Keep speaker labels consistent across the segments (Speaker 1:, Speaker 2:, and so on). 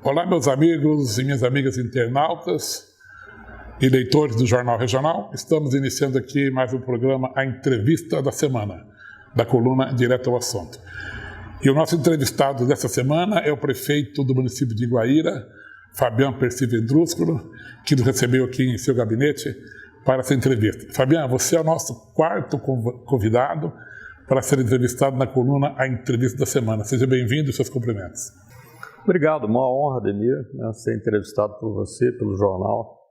Speaker 1: Olá, meus amigos e minhas amigas internautas e leitores do Jornal Regional. Estamos iniciando aqui mais um programa, a entrevista da semana, da coluna Direto ao Assunto. E o nosso entrevistado dessa semana é o prefeito do município de Guaíra, Fabian Persivendrúsculo, que nos recebeu aqui em seu gabinete para essa entrevista. Fabian, você é o nosso quarto convidado para ser entrevistado na coluna A Entrevista da Semana. Seja bem-vindo e seus cumprimentos.
Speaker 2: Obrigado, uma honra, Ademir, ser entrevistado por você, pelo jornal.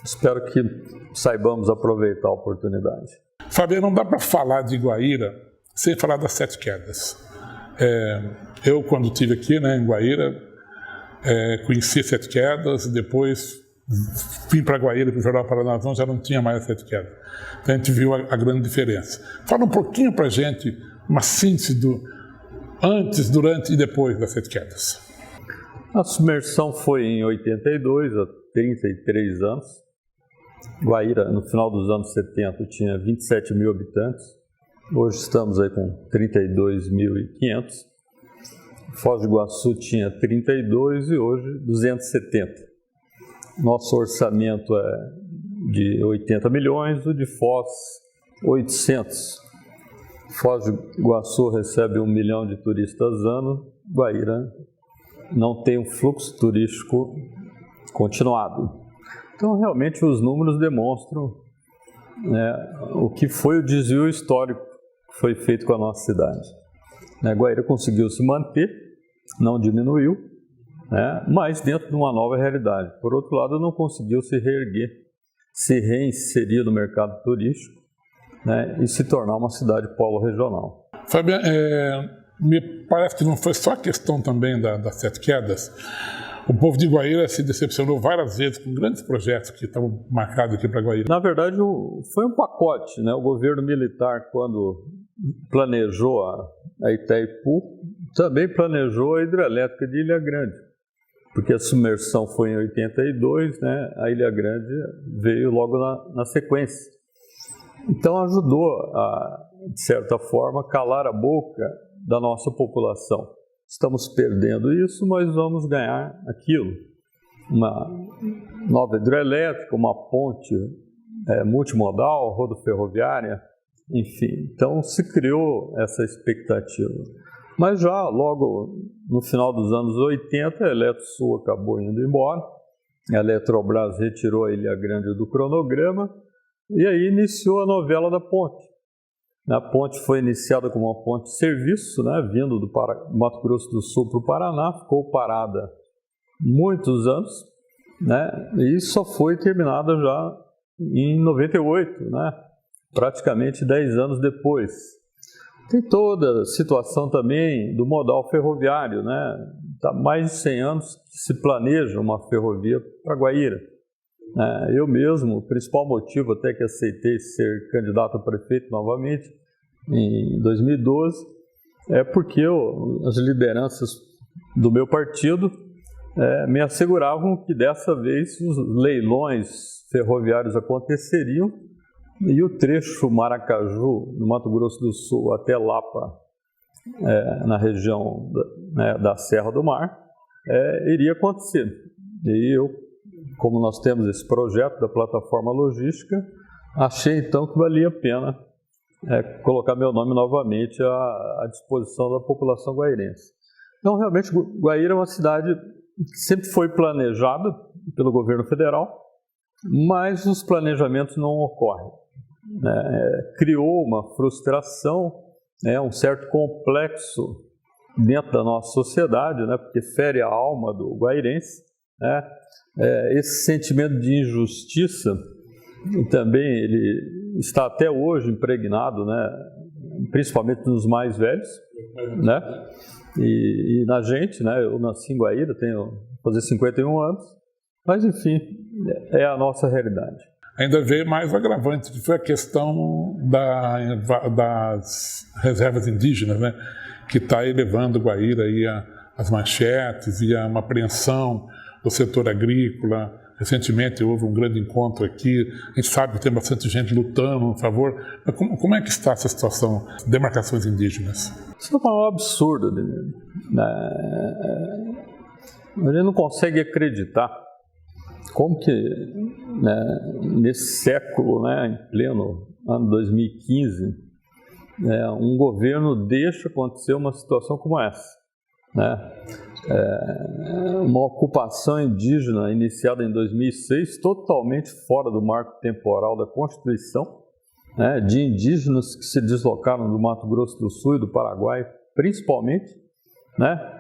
Speaker 2: Espero que saibamos aproveitar a oportunidade.
Speaker 1: Fabian, não dá para falar de Guaíra sem falar das Sete Quedas. Eu, quando estive aqui em Guaíra, conheci Sete Quedas, depois vim para Guaíra, para o Jornal Paranazão, já não tinha mais as Sete Quedas. Então a gente viu a grande diferença. Fala um pouquinho para a gente, uma síntese do antes, durante e depois das Sete Quedas.
Speaker 2: A submersão foi em 82, há 33 anos. Guaíra, no final dos anos 70, tinha 27 mil habitantes. Hoje estamos aí com 32.500. Foz do Iguaçu tinha 32 e hoje 270. Nosso orçamento é de 80 milhões, o de Foz 800. Foz do Iguaçu recebe 1 milhão de turistas ano, Guaíra não tem um fluxo turístico continuado. Então, realmente, os números demonstram o que foi o desvio histórico que foi feito com a nossa cidade. Guaíra conseguiu se manter, não diminuiu, mas dentro de uma nova realidade. Por outro lado, não conseguiu se reerguer, se reinserir no mercado turístico, e se tornar uma cidade polo regional.
Speaker 1: Fabian, me parece que não foi só a questão também das Sete Quedas. O povo de Guaíra se decepcionou várias vezes com grandes projetos que estavam marcados aqui para Guaíra.
Speaker 2: Na verdade, foi um pacote. O governo militar, quando planejou a Itaipu, também planejou a hidrelétrica de Ilha Grande, porque a submersão foi em 82, a Ilha Grande veio logo na sequência. Então ajudou a, de certa forma, calar a boca da nossa população. Estamos perdendo isso, mas vamos ganhar aquilo. Uma nova hidrelétrica, uma ponte multimodal, rodoferroviária, enfim. Então se criou essa expectativa. Mas já logo no final dos anos 80, a Eletrosul acabou indo embora, a Eletrobras retirou a Ilha Grande do cronograma, e aí iniciou a novela da ponte. A ponte foi iniciada como uma ponte de serviço, vindo do Mato Grosso do Sul para o Paraná, ficou parada muitos anos, e só foi terminada já em 98, praticamente 10 anos depois. Tem toda a situação também do modal ferroviário, Há mais de 100 anos que se planeja uma ferrovia para Guaíra. Eu mesmo, o principal motivo até que aceitei ser candidato a prefeito novamente em 2012 é porque as lideranças do meu partido me asseguravam que dessa vez os leilões ferroviários aconteceriam e o trecho Maracaju, no Mato Grosso do Sul, até Lapa, na região da Serra do Mar, iria acontecer. E eu, como nós temos esse projeto da plataforma logística, achei então que valia a pena colocar meu nome novamente à disposição da população guairense. Então, realmente, Guaíra é uma cidade que sempre foi planejada pelo governo federal, mas os planejamentos não ocorrem. Criou uma frustração, um certo complexo dentro da nossa sociedade, porque fere a alma do guairense, esse sentimento de injustiça também ele está até hoje impregnado, principalmente nos mais velhos, e na gente, eu nasci em Guaíra, tenho fazer 51 anos, mas enfim, é a nossa realidade.
Speaker 1: Ainda veio mais um agravante, que foi a questão das reservas indígenas, que está elevando Guaíra aí às manchetes e a uma apreensão do setor agrícola. Recentemente houve um grande encontro aqui, a gente sabe que tem bastante gente lutando a favor, mas como é que está essa situação de demarcações indígenas?
Speaker 2: Isso é um absurdo. A gente não consegue acreditar como que, né, nesse século, né, em pleno ano 2015, um governo deixa acontecer uma situação como essa, né? Uma ocupação indígena iniciada em 2006, totalmente fora do marco temporal da Constituição, né, de indígenas que se deslocaram do Mato Grosso do Sul e do Paraguai, principalmente, né,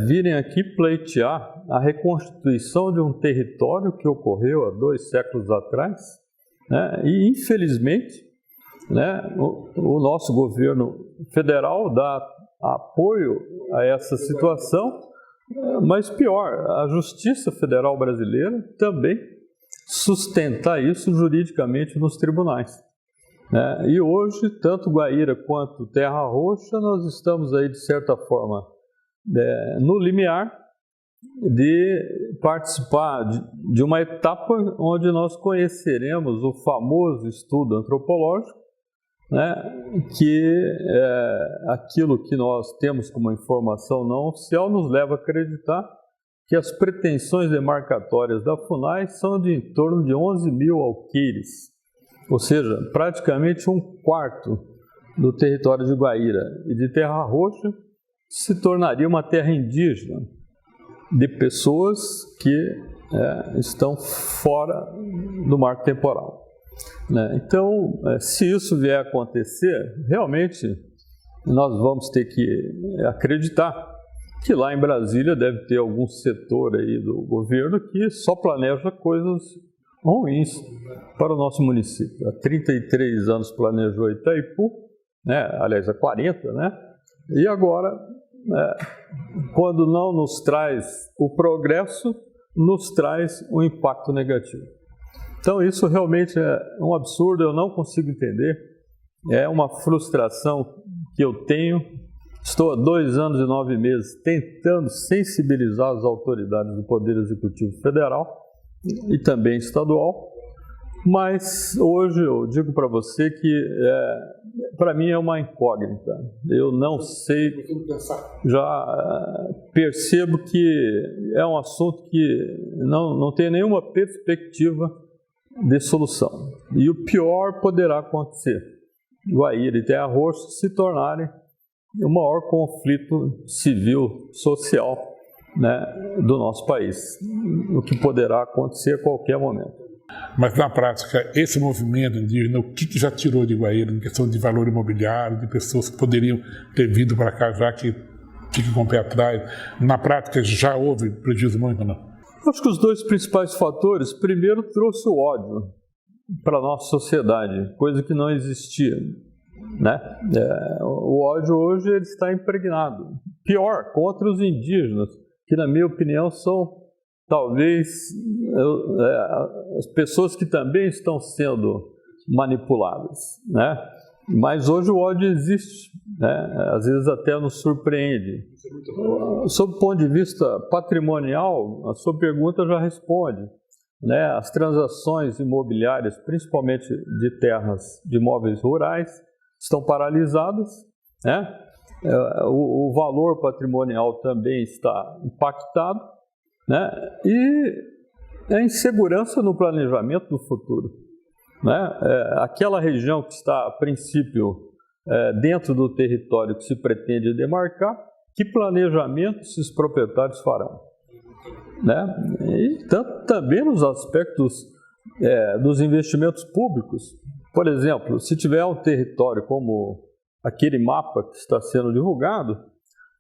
Speaker 2: virem aqui pleitear a reconstituição de um território que ocorreu há 2 séculos atrás, né, e infelizmente, né, o nosso governo federal dá apoio a essa situação, mas pior, a Justiça Federal Brasileira também sustenta isso juridicamente nos tribunais. E hoje, tanto Guaíra quanto Terra Roxa, nós estamos aí, de certa forma, no limiar de participar de uma etapa onde nós conheceremos o famoso estudo antropológico, né, que aquilo que nós temos como informação não oficial nos leva a acreditar que as pretensões demarcatórias da FUNAI são de em torno de 11 mil alqueires, ou seja, praticamente 1/4 do território de Guaíra e de Terra Roxa se tornaria uma terra indígena de pessoas que estão fora do marco temporal. Então, se isso vier a acontecer, realmente nós vamos ter que acreditar que lá em Brasília deve ter algum setor aí do governo que só planeja coisas ruins para o nosso município. Há 33 anos planejou Itaipu, aliás, há 40, e agora, quando não nos traz o progresso, nos traz um impacto negativo. Então isso realmente é um absurdo, eu não consigo entender, é uma frustração que eu tenho. Estou há 2 anos e 9 meses tentando sensibilizar as autoridades do Poder Executivo Federal e também estadual, mas hoje eu digo para você que para mim é uma incógnita. Eu não sei, já percebo que é um assunto que não tem nenhuma perspectiva de solução. E o pior poderá acontecer: Guaíra e Terra Roxa se tornarem o maior conflito civil, social, do nosso país, o que poderá acontecer a qualquer momento.
Speaker 1: Mas na prática, esse movimento indígena, o que já tirou de Guaíra em questão de valor imobiliário, de pessoas que poderiam ter vindo para cá já que ficam com o pé atrás? Na prática, já houve prejuízo muito, não?
Speaker 2: Acho que os 2 principais fatores: primeiro, trouxe o ódio para a nossa sociedade, coisa que não existia. O ódio hoje ele está impregnado. Pior, contra os indígenas, que na minha opinião são talvez as pessoas que também estão sendo manipuladas. Mas hoje o ódio existe, às vezes até nos surpreende. Sob o ponto de vista patrimonial, a sua pergunta já responde. As transações imobiliárias, principalmente de terras, de imóveis rurais, estão paralisadas, o valor patrimonial também está impactado, e a insegurança no planejamento do futuro. Aquela região que está, a princípio, dentro do território que se pretende demarcar, que planejamento esses proprietários farão? E tanto também nos aspectos dos investimentos públicos. Por exemplo, se tiver um território como aquele mapa que está sendo divulgado,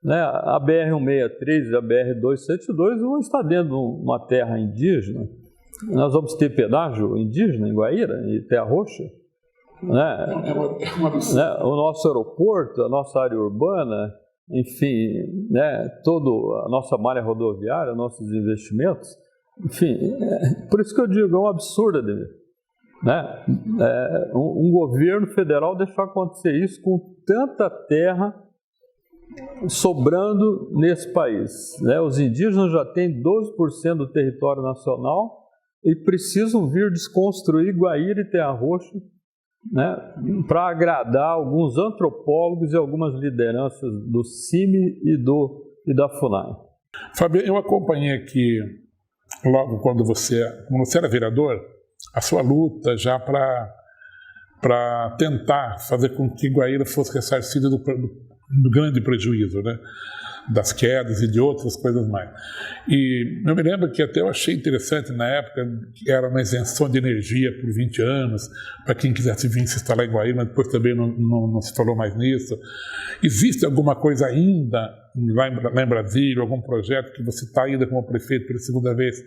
Speaker 2: a BR-163 e a BR-272 vão estar dentro de uma terra indígena. Nós vamos ter pedágio indígena em Guaíra e Terra Roxa. O nosso aeroporto, a nossa área urbana, enfim, toda a nossa malha rodoviária, nossos investimentos, enfim, por isso que eu digo, é um absurdo, Ademir. Um governo federal deixar acontecer isso com tanta terra sobrando nesse país. Os indígenas já têm 12% do território nacional e precisam vir desconstruir Guaíra e Terra Roxa, para agradar alguns antropólogos e algumas lideranças do CIMI e da FUNAI.
Speaker 1: Fábio, eu acompanhei aqui, logo quando você era vereador, a sua luta já para tentar fazer com que Guaíra fosse ressarcida do grande prejuízo, né? Das quedas e de outras coisas mais. E eu me lembro que até eu achei interessante na época, que era uma isenção de energia por 20 anos, para quem quisesse vir se instalar em Guaíra, mas depois também não se falou mais nisso. Existe alguma coisa ainda lá em Brasília, algum projeto que você está ainda como prefeito pela segunda vez,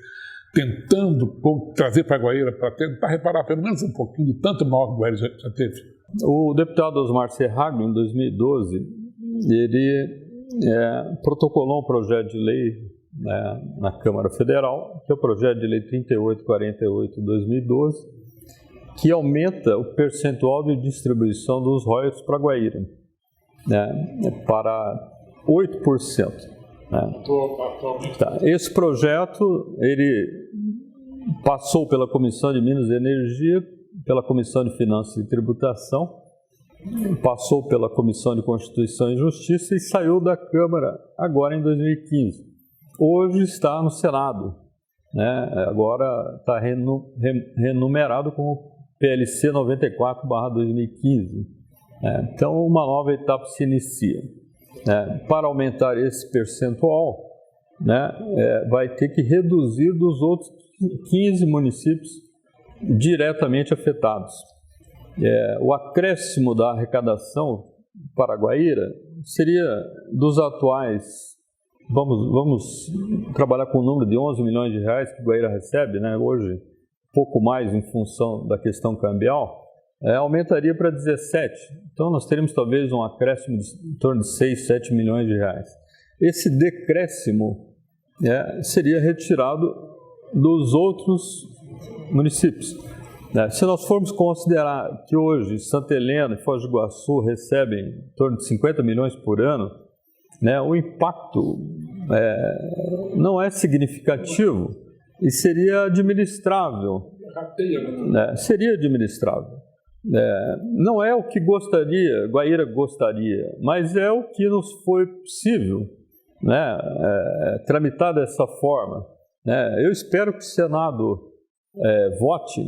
Speaker 1: tentando trazer para Guaíra, para tentar reparar pelo menos um pouquinho de tanto mal que Guaíra já teve?
Speaker 2: O deputado Osmar Serragno, em 2012, ele protocolou um projeto de lei, né, na Câmara Federal, que é o projeto de lei 3848 de 2012, que aumenta o percentual de distribuição dos royalties para Guaíra, né, para 8%. Né. Tá. Esse projeto ele passou pela Comissão de Minas e Energia, pela Comissão de Finanças e Tributação, passou pela Comissão de Constituição e Justiça e saiu da Câmara agora em 2015. Hoje está no Senado, né? Agora está renumerado como PLC 94/2015. Então uma nova etapa se inicia. Para aumentar esse percentual, né, vai ter que reduzir dos outros 15 municípios diretamente afetados. O acréscimo da arrecadação para Guaíra seria dos atuais, vamos trabalhar com o número de 11 milhões de reais que Guaíra recebe, né, hoje, pouco mais em função da questão cambial, aumentaria para 17. Então nós teríamos talvez um acréscimo de em torno de 6, 7 milhões de reais. Esse decréscimo seria retirado dos outros municípios. Se nós formos considerar que hoje Santa Helena e Foz do Iguaçu recebem em torno de 50 milhões por ano, né, o impacto não é significativo e seria administrável. Seria administrável. Não é o que Guaíra gostaria, mas é o que nos foi possível, né, tramitar dessa forma. Eu espero que o Senado vote,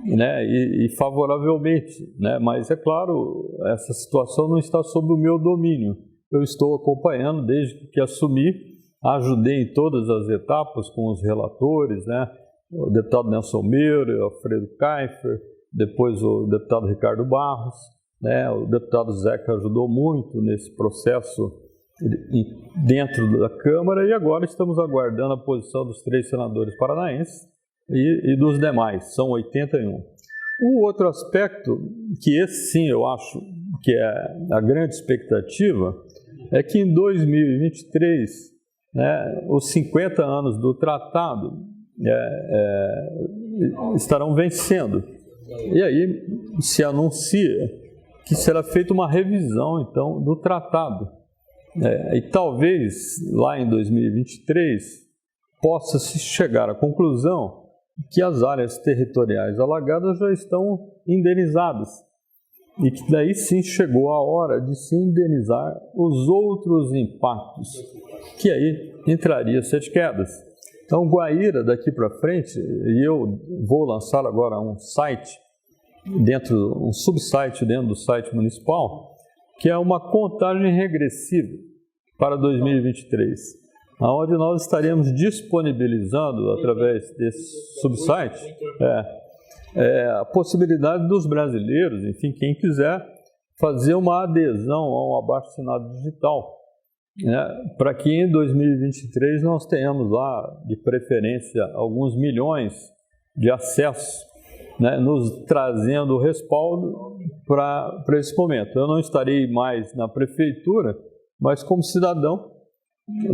Speaker 2: né, e favoravelmente, né, mas é claro, essa situação não está sob o meu domínio. Eu estou acompanhando desde que assumi, ajudei em todas as etapas com os relatores, né, o deputado Nelson Meira, Alfredo Kaifer, depois o deputado Ricardo Barros, né, o deputado Zeca ajudou muito nesse processo dentro da Câmara, e agora estamos aguardando a posição dos 3 senadores paranaenses e dos demais, são 81. O outro aspecto, que esse sim eu acho que é a grande expectativa, é que em 2023, né, os 50 anos do tratado estarão vencendo. E aí se anuncia que será feita uma revisão, então, do tratado. E talvez lá em 2023 possa-se chegar à conclusão que as áreas territoriais alagadas já estão indenizadas e que daí sim chegou a hora de se indenizar os outros impactos, que aí entraria 7 quedas. Então, Guaíra, daqui para frente, e eu vou lançar agora um site, um subsite dentro do site municipal, que é uma contagem regressiva para 2023, onde nós estaremos disponibilizando, através desse subsite, a possibilidade dos brasileiros, enfim, quem quiser, fazer uma adesão a um abaixo-assinado digital, para que em 2023 nós tenhamos lá, de preferência, alguns milhões de acessos, né, nos trazendo respaldo para esse momento. Eu não estarei mais na prefeitura, mas como cidadão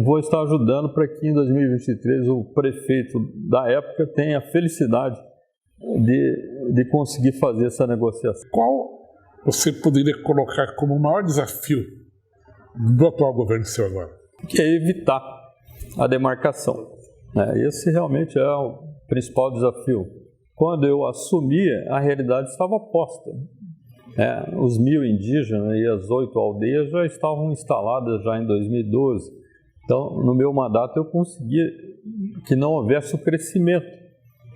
Speaker 2: vou estar ajudando para que em 2023 o prefeito da época tenha a felicidade de conseguir fazer essa negociação.
Speaker 1: Qual você poderia colocar como o maior desafio do atual governo seu agora?
Speaker 2: Que é evitar a demarcação. Esse realmente é o principal desafio. Quando eu assumi, a realidade estava posta. Os 1.000 indígenas e as 8 aldeias já estavam instaladas já em 2012. Então, no meu mandato, eu consegui que não houvesse o crescimento,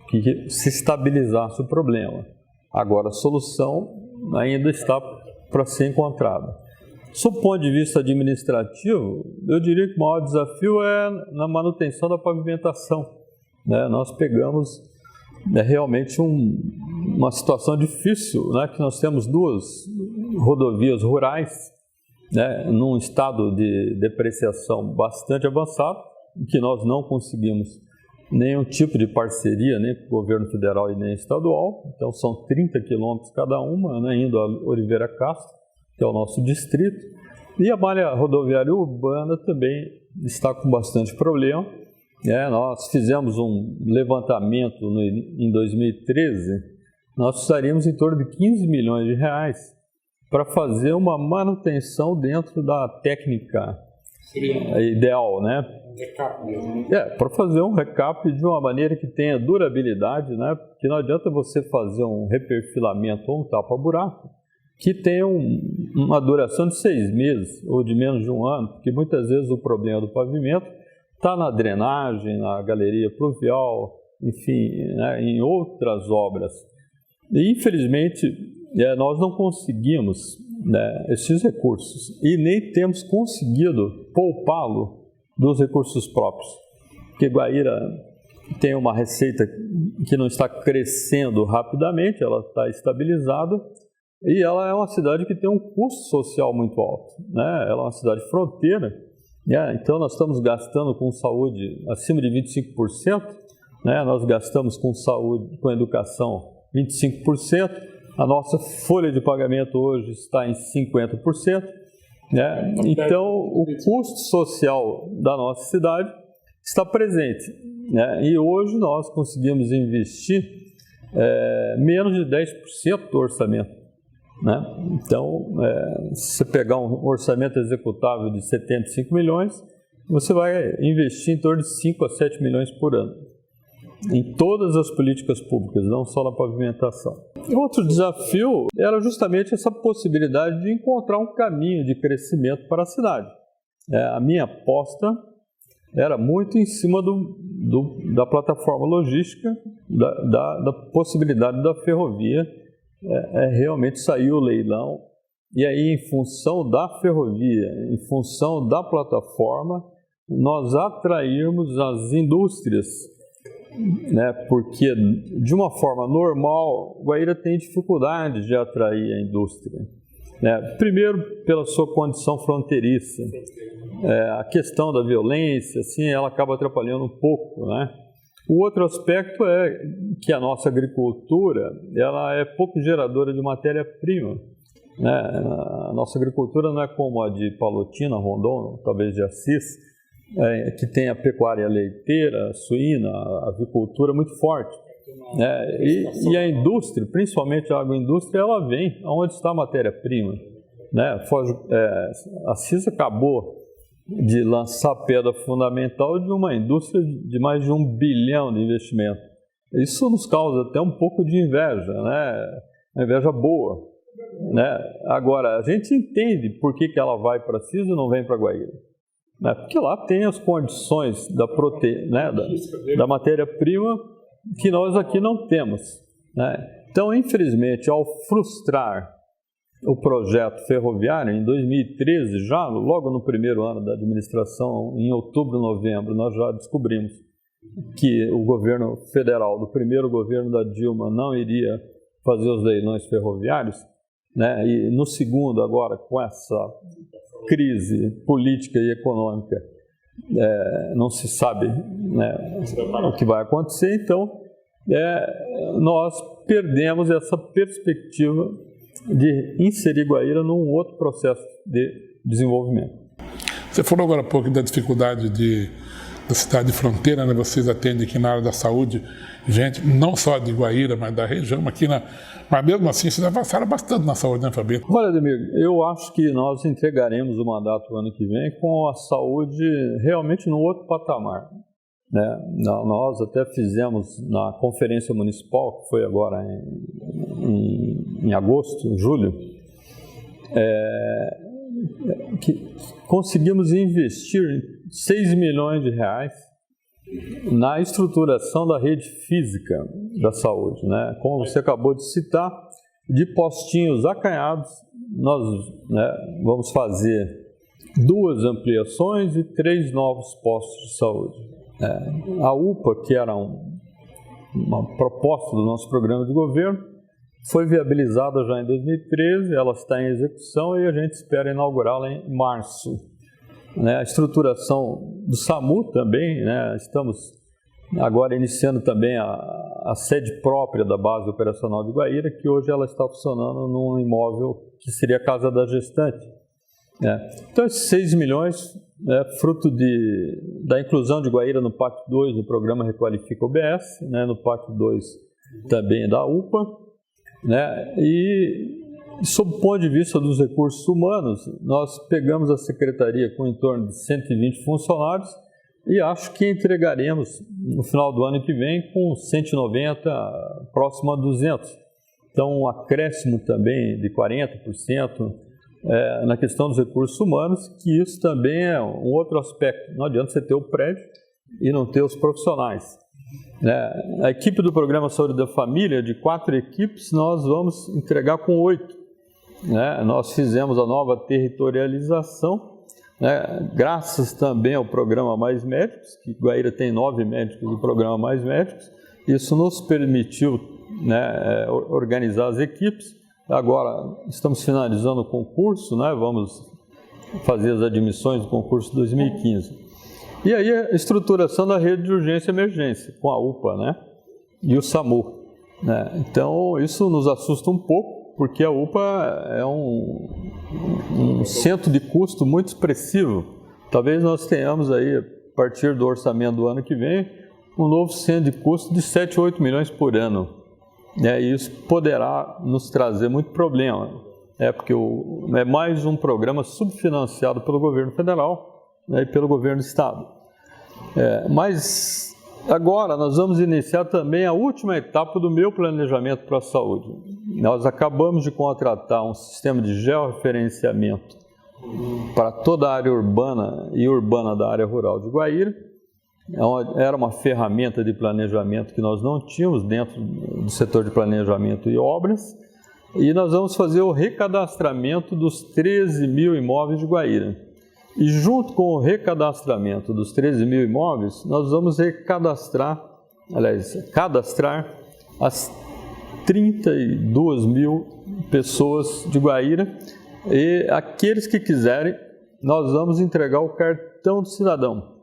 Speaker 2: que se estabilizasse o problema. Agora, a solução ainda está para ser encontrada. Sob o ponto de vista administrativo, eu diria que o maior desafio é na manutenção da pavimentação, né? Nós pegamos realmente uma situação difícil, né? Que nós temos 2 rodovias rurais, né? Num estado de depreciação bastante avançado, que nós não conseguimos nenhum tipo de parceria, nem com o governo federal e nem estadual. Então são 30 quilômetros cada uma, né? Indo a Oliveira Castro, que é o nosso distrito. E a malha rodoviária urbana também está com bastante problema. Nós fizemos um levantamento em 2013, nós precisaríamos em torno de 15 milhões de reais para fazer uma manutenção dentro da técnica ideal, né?
Speaker 1: Recap mesmo.
Speaker 2: Para fazer um recap de uma maneira que tenha durabilidade, né? Porque não adianta você fazer um reperfilamento ou um tapa-buraco que tenha uma duração de 6 meses ou de menos de 1 ano, porque muitas vezes o problema do pavimento está na drenagem, na galeria pluvial, enfim, né, em outras obras. E, infelizmente, nós não conseguimos, né, esses recursos e nem temos conseguido poupá-lo dos recursos próprios. Porque Guaíra tem uma receita que não está crescendo rapidamente, ela está estabilizada, e ela é uma cidade que tem um custo social muito alto, né? Ela é uma cidade fronteira, então nós estamos gastando com saúde acima de 25%, né? Nós gastamos com saúde, com educação 25%, a nossa folha de pagamento hoje está em 50%, né? Então o custo social da nossa cidade está presente, né? E hoje nós conseguimos investir menos de 10% do orçamento, né? Então, se você pegar um orçamento executável de 75 milhões, você vai investir em torno de 5 a 7 milhões por ano em todas as políticas públicas, não só na pavimentação. Outro desafio era justamente essa possibilidade de encontrar um caminho de crescimento para a cidade. A minha aposta era muito em cima da plataforma logística, da possibilidade da ferrovia. Realmente saiu o leilão, e aí em função da ferrovia, em função da plataforma, nós atrairmos as indústrias, né? Porque de uma forma normal, Guaíra tem dificuldade de atrair a indústria, né? Primeiro pela sua condição fronteiriça, a questão da violência, assim, ela acaba atrapalhando um pouco, né? O outro aspecto é que a nossa agricultura ela é pouco geradora de matéria-prima, né? A nossa agricultura não é como a de Palotina, Rondon, talvez de Assis, que tem a pecuária leiteira, suína, a avicultura muito forte, né? E a indústria, principalmente a agroindústria, ela vem onde está a matéria-prima, né? Assis acabou de lançar a pedra fundamental de uma indústria de mais de 1 bilhão de investimento. Isso nos causa até um pouco de inveja, né? Uma inveja boa, né? Agora, a gente entende por que ela vai para Assis e não vem para Guaíra, né? Porque lá tem as condições da matéria-prima que nós aqui não temos, né? Então, infelizmente, ao frustrar o projeto ferroviário, em 2013, já logo no primeiro ano da administração, em outubro, novembro, nós já descobrimos que o governo federal, do primeiro governo da Dilma, não iria fazer os leilões ferroviários, né? E no segundo, agora, com essa crise política e econômica, não se sabe, né, o que vai acontecer. Então, nós perdemos essa perspectiva de inserir Guaíra num outro processo de desenvolvimento.
Speaker 1: Você falou agora há pouco da dificuldade da cidade de fronteira, né? Vocês atendem aqui na área da saúde gente, não só de Guaíra, mas da região, mas mesmo assim vocês avançaram bastante na saúde, né, Fabio?
Speaker 2: Olha, Ademir, eu acho que nós entregaremos o mandato no ano que vem com a saúde realmente num outro patamar, né? Nós até fizemos na conferência municipal, que foi agora em agosto, julho, que conseguimos investir 6 milhões de reais na estruturação da rede física da saúde, né? Como você acabou de citar, de postinhos acanhados, nós, né, vamos fazer 2 ampliações e 3 novos postos de saúde. A UPA, que era uma proposta do nosso programa de governo, foi viabilizada já em 2013, ela está em execução e a gente espera inaugurá-la em março. A estruturação do SAMU também, né, estamos agora iniciando também a sede própria da base operacional de Guaíra, que hoje ela está funcionando num imóvel que seria a casa da gestante. Então, esses 6 milhões é fruto da inclusão de Guaíra no PAC 2, no programa Requalifica OBS, né, no PAC 2 também da UPA, né, e sob o ponto de vista dos recursos humanos, nós pegamos a secretaria com em torno de 120 funcionários e acho que entregaremos no final do ano que vem com 190, próximo a 200. Então, um acréscimo também de 40% na questão dos recursos humanos, que isso também é um outro aspecto. Não adianta você ter o prédio e não ter os profissionais. A equipe do Programa Saúde da Família, de 4 equipes, nós vamos entregar com 8. Nós fizemos a nova territorialização, graças também ao programa Mais Médicos, que Guaíra tem 9 médicos do programa Mais Médicos. Isso nos permitiu, organizar as equipes. Agora estamos finalizando o concurso, vamos fazer as admissões do concurso 2015. E aí a estruturação da rede de urgência e emergência, com a UPA, e o SAMU. Então isso nos assusta um pouco, porque a UPA é um centro de custo muito expressivo. Talvez nós tenhamos aí, a partir do orçamento do ano que vem, um novo centro de custo de 7, 8 milhões por ano. E isso poderá nos trazer muito problema, porque é mais um programa subfinanciado pelo governo federal, e pelo governo do estado. Mas agora nós vamos iniciar também a última etapa do meu planejamento para a saúde. Nós acabamos de contratar um sistema de georreferenciamento para toda a área urbana e urbana da área rural de Guaíra. Era uma ferramenta de planejamento que nós não tínhamos dentro do setor de planejamento e obras. E nós vamos fazer o recadastramento dos 13 mil imóveis de Guaíra. E junto com o recadastramento dos 13 mil imóveis, nós vamos cadastrar as 32 mil pessoas de Guaíra, e aqueles que quiserem, nós vamos entregar o cartão do cidadão.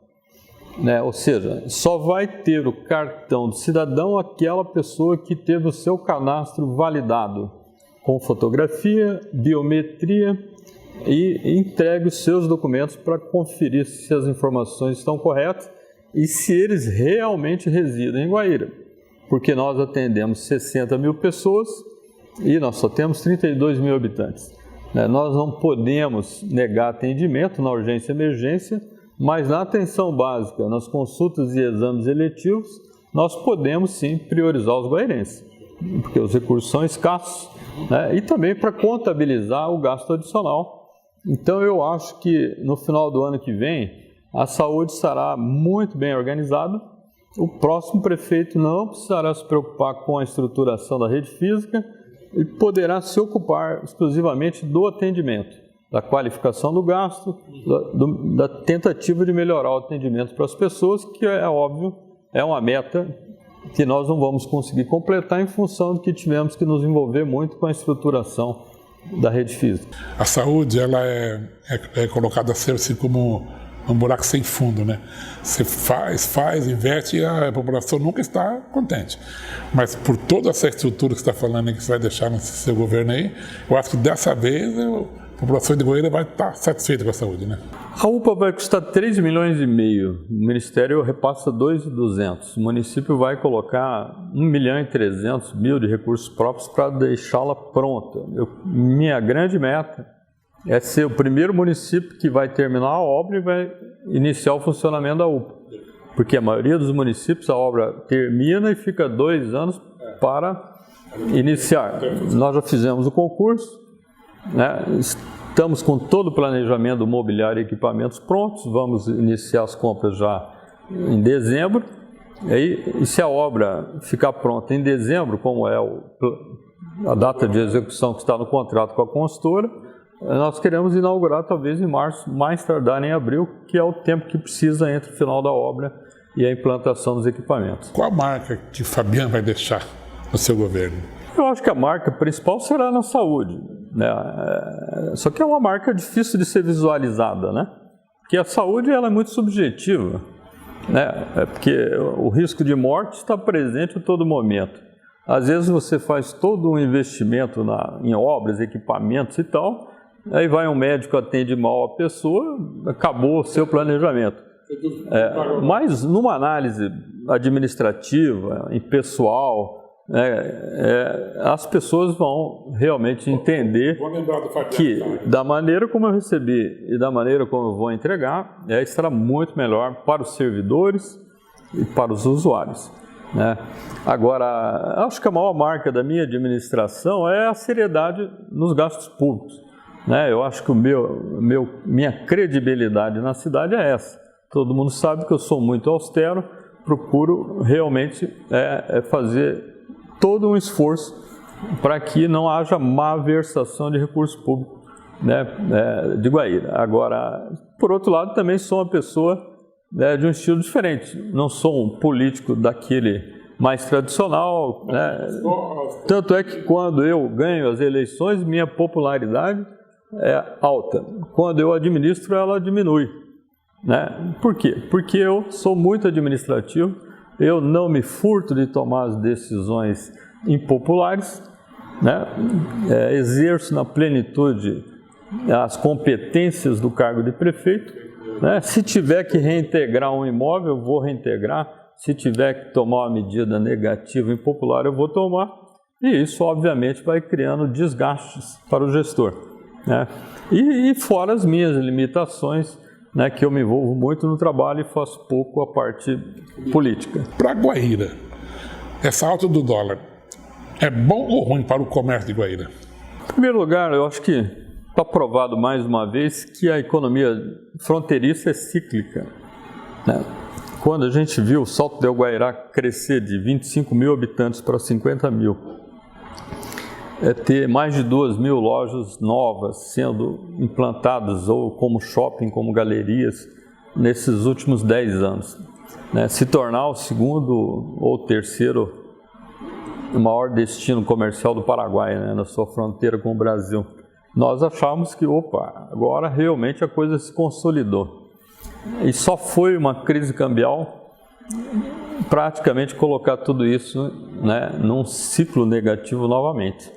Speaker 2: Ou seja, só vai ter o cartão do cidadão aquela pessoa que teve o seu cadastro validado, com fotografia, biometria, e entregue os seus documentos para conferir se as informações estão corretas e se eles realmente residem em Guaíra. Porque nós atendemos 60 mil pessoas e nós só temos 32 mil habitantes. Nós não podemos negar atendimento na urgência e emergência, mas na atenção básica, nas consultas e exames eletivos, nós podemos sim priorizar os guairenses, porque os recursos são escassos, e também para contabilizar o gasto adicional. Então eu acho que no final do ano que vem a saúde estará muito bem organizada. O próximo prefeito não precisará se preocupar com a estruturação da rede física e poderá se ocupar exclusivamente do atendimento, da qualificação do gasto, da tentativa de melhorar o atendimento para as pessoas, que é óbvio, é uma meta que nós não vamos conseguir completar em função de que tivemos que nos envolver muito com a estruturação da rede física.
Speaker 1: A saúde, ela é colocada assim como um buraco sem fundo, Você faz, investe e a população nunca está contente. Mas por toda essa estrutura que você está falando que você vai deixar no seu governo aí, eu acho que dessa vez a população de Goiânia vai estar satisfeita com a saúde,
Speaker 2: A UPA vai custar 3 milhões e meio, o Ministério repassa 2.200, o município vai colocar 1.300.000 de recursos próprios para deixá-la pronta. Minha grande meta é ser o primeiro município que vai terminar a obra e vai iniciar o funcionamento da UPA, porque a maioria dos municípios a obra termina e fica 2 anos para iniciar. Nós já fizemos o concurso, estamos com todo o planejamento do mobiliário e equipamentos prontos, vamos iniciar as compras já em dezembro. E se a obra ficar pronta em dezembro, como é a data de execução que está no contrato com a consultora, nós queremos inaugurar talvez em março, mais tardar em abril, que é o tempo que precisa entre o final da obra e a implantação dos equipamentos.
Speaker 1: Qual a marca que Fabian vai deixar no seu governo?
Speaker 2: Eu acho que a marca principal será na saúde, né? Só que é uma marca difícil de ser visualizada, né? Porque a saúde ela é muito subjetiva, né? Porque o risco de morte está presente a todo momento. Às vezes você faz todo um investimento em obras, equipamentos e tal, aí vai um médico, atende mal a pessoa, acabou o seu planejamento. Mas numa análise administrativa, em pessoal, as pessoas vão realmente entender que da maneira como eu recebi e da maneira como eu vou entregar, estará muito melhor para os servidores e para os usuários, né? Agora, acho que a maior marca da minha administração é a seriedade nos gastos públicos, né? Eu acho que minha credibilidade na cidade é essa. Todo mundo sabe que eu sou muito austero, procuro realmente fazer todo um esforço para que não haja malversação de recursos públicos, né, de Guaíra. Agora, por outro lado, também sou uma pessoa, né, de um estilo diferente. Não sou um político daquele mais tradicional, né? Tanto é que quando eu ganho as eleições, minha popularidade é alta. Quando eu administro, ela diminui, né? Por quê? Porque eu sou muito administrativo, eu não me furto de tomar as decisões impopulares, né? Exerço na plenitude as competências do cargo de prefeito, né? Se tiver que reintegrar um imóvel, eu vou reintegrar. Se tiver que tomar uma medida negativa e impopular, eu vou tomar. E isso, obviamente, vai criando desgastes para o gestor, né? E fora as minhas limitações, né, que eu me envolvo muito no trabalho e faço pouco a parte política.
Speaker 1: Para Guaíra, essa alta do dólar é bom ou ruim para o comércio de Guaíra?
Speaker 2: Em primeiro lugar, eu acho que está provado mais uma vez que a economia fronteiriça é cíclica, né? Quando a gente viu o Salto del Guairá crescer de 25 mil habitantes para 50 mil, ter mais de 2 mil lojas novas sendo implantadas, ou como shopping, como galerias, nesses últimos 10 anos, né? Se tornar o segundo ou terceiro maior destino comercial do Paraguai, né, na sua fronteira com o Brasil. Nós achamos que, agora realmente a coisa se consolidou. E só foi uma crise cambial praticamente colocar tudo isso, né, num ciclo negativo novamente.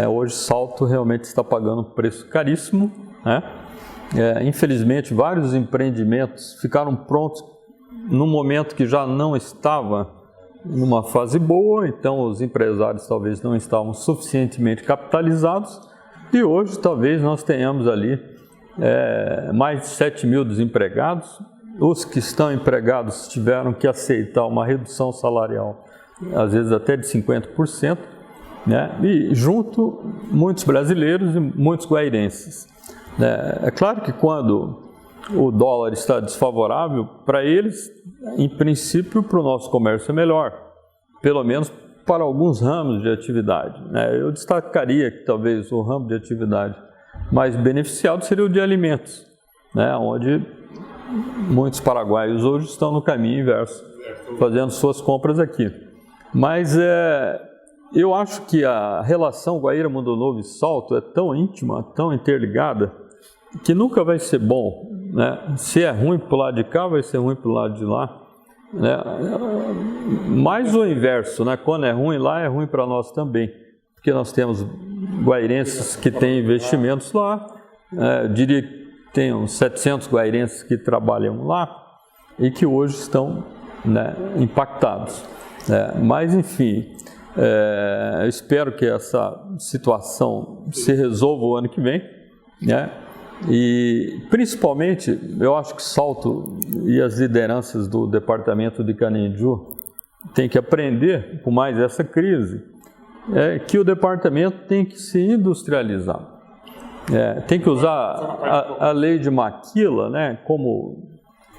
Speaker 2: Hoje Salto realmente está pagando um preço caríssimo, né? Infelizmente vários empreendimentos ficaram prontos num momento que já não estava numa fase boa, então os empresários talvez não estavam suficientemente capitalizados, e hoje talvez nós tenhamos ali mais de 7 mil desempregados. Os que estão empregados tiveram que aceitar uma redução salarial, às vezes até de 50%, né? E junto muitos brasileiros e muitos guairenses. É claro que quando o dólar está desfavorável, para eles, em princípio, para o nosso comércio é melhor, pelo menos para alguns ramos de atividade, né? Eu destacaria que talvez o ramo de atividade mais beneficiado seria o de alimentos, né? Onde muitos paraguaios hoje estão no caminho inverso, fazendo suas compras aqui. Mas eu acho que a relação Guaíra, Mundo Novo e Salto é tão íntima, tão interligada, que nunca vai ser bom, né? Se é ruim para o lado de cá, vai ser ruim para o lado de lá, né? Mais o inverso, né? Quando é ruim lá, é ruim para nós também, porque nós temos guairenses que têm investimentos lá, diria que tem uns 700 guairenses que trabalham lá e que hoje estão, né, impactados. Mas, enfim, eu espero que essa situação se resolva o ano que vem, né? E, principalmente, eu acho que Salto e as lideranças do departamento de Canindju têm que aprender com mais essa crise, que o departamento tem que se industrializar. Tem que usar a lei de Maquila, né, como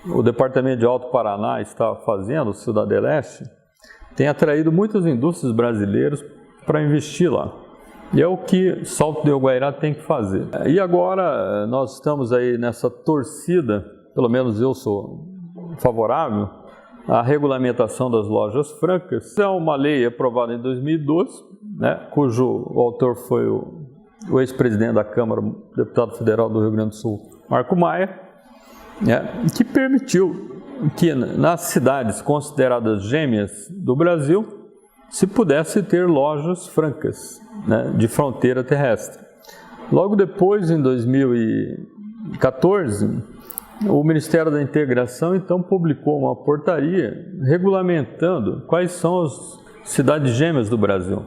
Speaker 2: o Departamento de Alto Paraná está fazendo, o Cidade Leste, tem atraído muitas indústrias brasileiras para investir lá. E é o que Salto del Guairá tem que fazer. E agora nós estamos aí nessa torcida, pelo menos eu sou favorável, à regulamentação das lojas francas. É uma lei aprovada em 2012, né, cujo autor foi o ex-presidente da Câmara, deputado federal do Rio Grande do Sul, Marco Maia, que permitiu que nas cidades consideradas gêmeas do Brasil se pudesse ter lojas francas, né, de fronteira terrestre. Logo depois, em 2014, o Ministério da Integração então publicou uma portaria regulamentando quais são as cidades gêmeas do Brasil.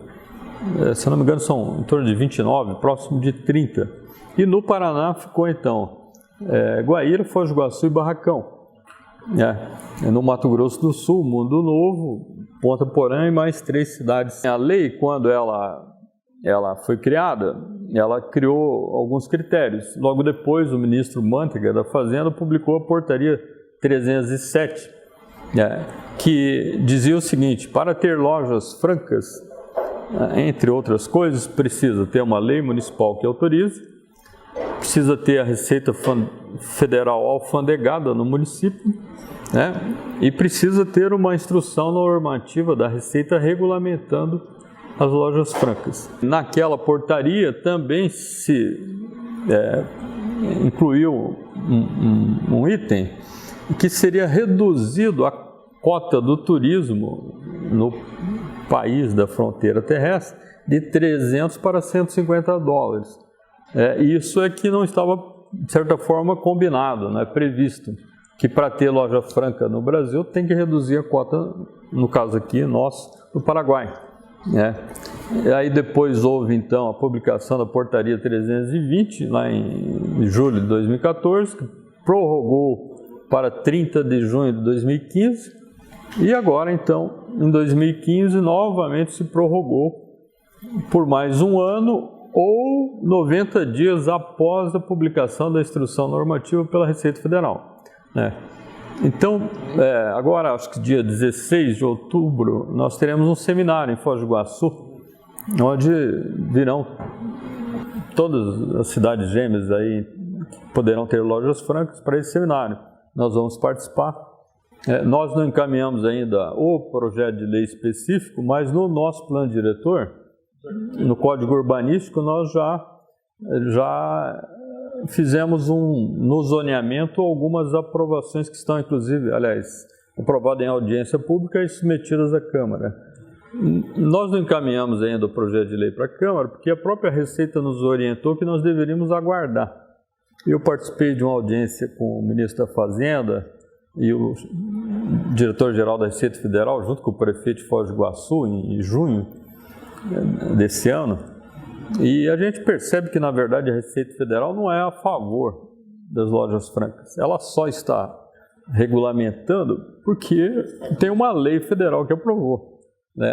Speaker 2: Se não me engano, são em torno de 29, próximo de 30. E no Paraná ficou então Guaíra, Foz do Iguaçu e Barracão. No Mato Grosso do Sul, Mundo Novo, Ponta Porã e mais 3 cidades. A lei, quando ela foi criada, ela criou alguns critérios. Logo depois, o ministro Mantega da Fazenda publicou a portaria 307, que dizia o seguinte: para ter lojas francas, entre outras coisas, precisa ter uma lei municipal que autorize, precisa ter a Receita Federal alfandegada no município, né? E precisa ter uma instrução normativa da Receita regulamentando as lojas francas. Naquela portaria também se incluiu um item que seria reduzido a cota do turismo no país da fronteira terrestre de 300 para 150 dólares. Isso é que não estava, de certa forma, combinado, né, previsto, que para ter loja franca no Brasil tem que reduzir a cota, no caso aqui, nosso, do Paraguai. E aí depois houve então a publicação da portaria 320, lá em julho de 2014, que prorrogou para 30 de junho de 2015, e agora então, em 2015, novamente se prorrogou por mais um ano ou 90 dias após a publicação da instrução normativa pela Receita Federal. Então, agora, acho que dia 16 de outubro, nós teremos um seminário em Foz do Iguaçu, onde virão todas as cidades gêmeas aí que poderão ter lojas francas para esse seminário. Nós vamos participar. Nós não encaminhamos ainda o projeto de lei específico, mas no nosso plano diretor, no Código Urbanístico, nós já fizemos no zoneamento algumas aprovações que estão, inclusive, aliás, aprovadas em audiência pública e submetidas à Câmara. Nós não encaminhamos ainda o projeto de lei para a Câmara, porque a própria Receita nos orientou que nós deveríamos aguardar. Eu participei de uma audiência com o ministro da Fazenda e o diretor-geral da Receita Federal, junto com o prefeito de Foz do Iguaçu, em junho desse ano, e a gente percebe que, na verdade, a Receita Federal não é a favor das lojas francas. Ela só está regulamentando porque tem uma lei federal que aprovou.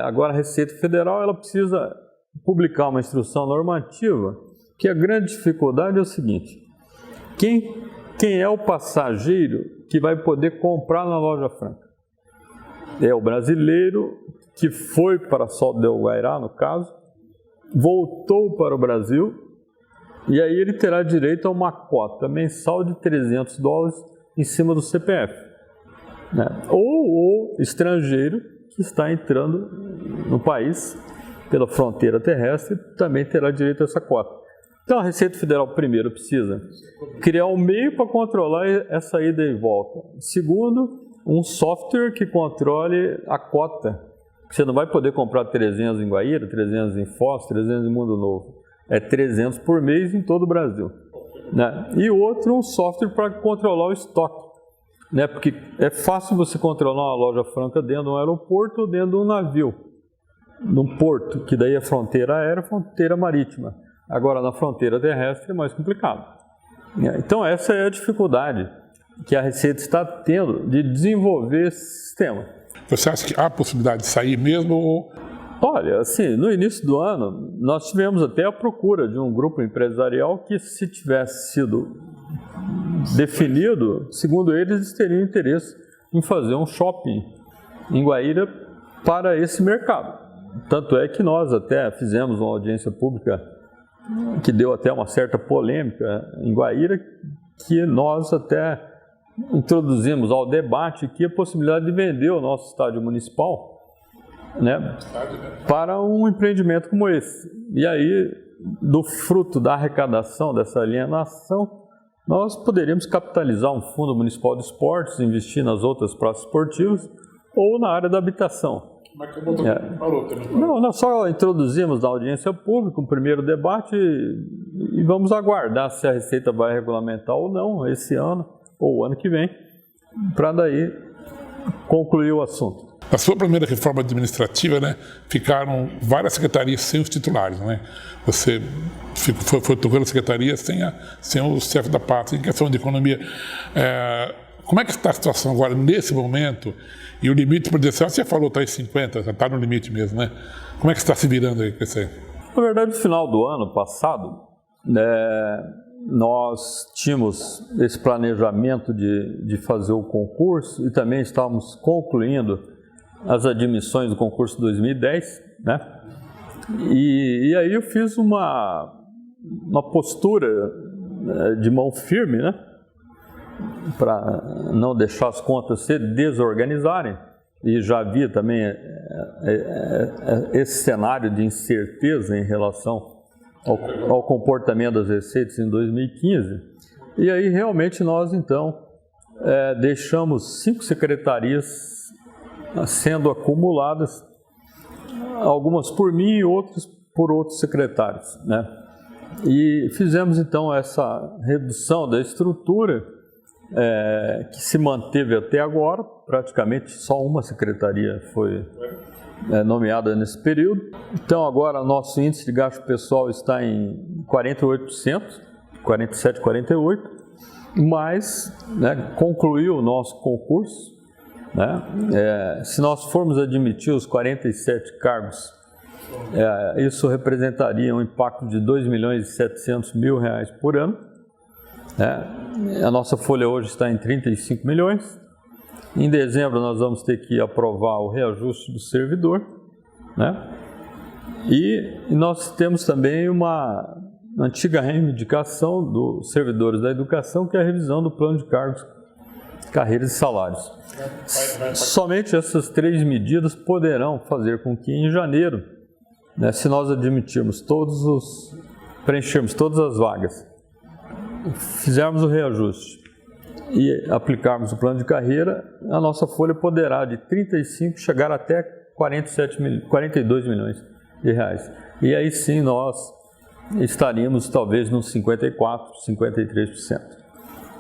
Speaker 2: Agora, a Receita Federal ela precisa publicar uma instrução normativa, que a grande dificuldade é o seguinte: quem é o passageiro que vai poder comprar na loja franca? É o brasileiro que foi para Salto del Guairá, no caso, voltou para o Brasil, e aí ele terá direito a uma cota mensal de 300 dólares em cima do CPF. Ou o estrangeiro que está entrando no país pela fronteira terrestre também terá direito a essa cota. Então a Receita Federal, primeiro, precisa criar um meio para controlar essa ida e volta. Segundo, um software que controle a cota. Você não vai poder comprar 300 em Guaíra, 300 em Foz, 300 em Mundo Novo. É 300 por mês em todo o Brasil. E outro, um software para controlar o estoque. Porque é fácil você controlar uma loja franca dentro de um aeroporto ou dentro de um navio. Num porto, que daí é fronteira aérea, fronteira marítima. Agora, na fronteira terrestre é mais complicado. Então, essa é a dificuldade que a Receita está tendo de desenvolver esse sistema.
Speaker 1: Você acha que há possibilidade de sair mesmo?
Speaker 2: Olha, assim, no início do ano, nós tivemos até a procura de um grupo empresarial que, se tivesse sido definido, segundo eles teriam interesse em fazer um shopping em Guaíra para esse mercado. Tanto é que nós até fizemos uma audiência pública que deu até uma certa polêmica em Guaíra, que nós até introduzimos ao debate que a possibilidade de vender o nosso estádio municipal, né, para um empreendimento como esse. E aí, do fruto da arrecadação dessa alienação, nós poderíamos capitalizar um fundo municipal de esportes, investir nas outras praças esportivas ou na área da habitação.
Speaker 1: Mas que parou também.
Speaker 2: Não, nós só introduzimos na audiência pública um primeiro debate e vamos aguardar se a Receita vai regulamentar ou não esse ano ou ano que vem, para daí concluir o assunto.
Speaker 1: Na sua primeira reforma administrativa, né, ficaram várias secretarias sem os titulares, né? Você foi tocando a secretaria sem o chefe da pasta. Em questão de economia, como é que está a situação agora, nesse momento? E o limite presidencial, você falou, está em 50, já está no limite mesmo, né? Como é que você está se virando aí com isso aí?
Speaker 2: Na verdade, no final do ano passado, nós tínhamos esse planejamento de fazer o concurso e também estávamos concluindo as admissões do concurso 2010, né? E aí eu fiz uma postura de mão firme, né, para não deixar as contas se desorganizarem, e já havia também esse cenário de incerteza em relação ao comportamento das receitas em 2015, e aí realmente nós então deixamos 5 secretarias sendo acumuladas, algumas por mim e outras por outros secretários, né? E fizemos então essa redução da estrutura que se manteve até agora. Praticamente só uma secretaria foi nomeada nesse período. Então agora nosso índice de gasto pessoal está em 48%, 47, 48%, mas, né, concluiu o nosso concurso, né? Se nós formos admitir os 47 cargos, isso representaria um impacto de R$ 2.700.000 por ano. A nossa folha hoje está em 35 milhões. Em dezembro nós vamos ter que aprovar o reajuste do servidor, né? E nós temos também uma antiga reivindicação dos servidores da educação, que é a revisão do plano de cargos, carreiras e salários. Somente essas 3 medidas poderão fazer com que em janeiro, né, se nós admitirmos preenchermos todas as vagas, fizermos o reajuste e aplicarmos o plano de carreira, a nossa folha poderá de 35 chegar até 42 milhões de reais. E aí sim nós estaríamos talvez nos 54%, 53%.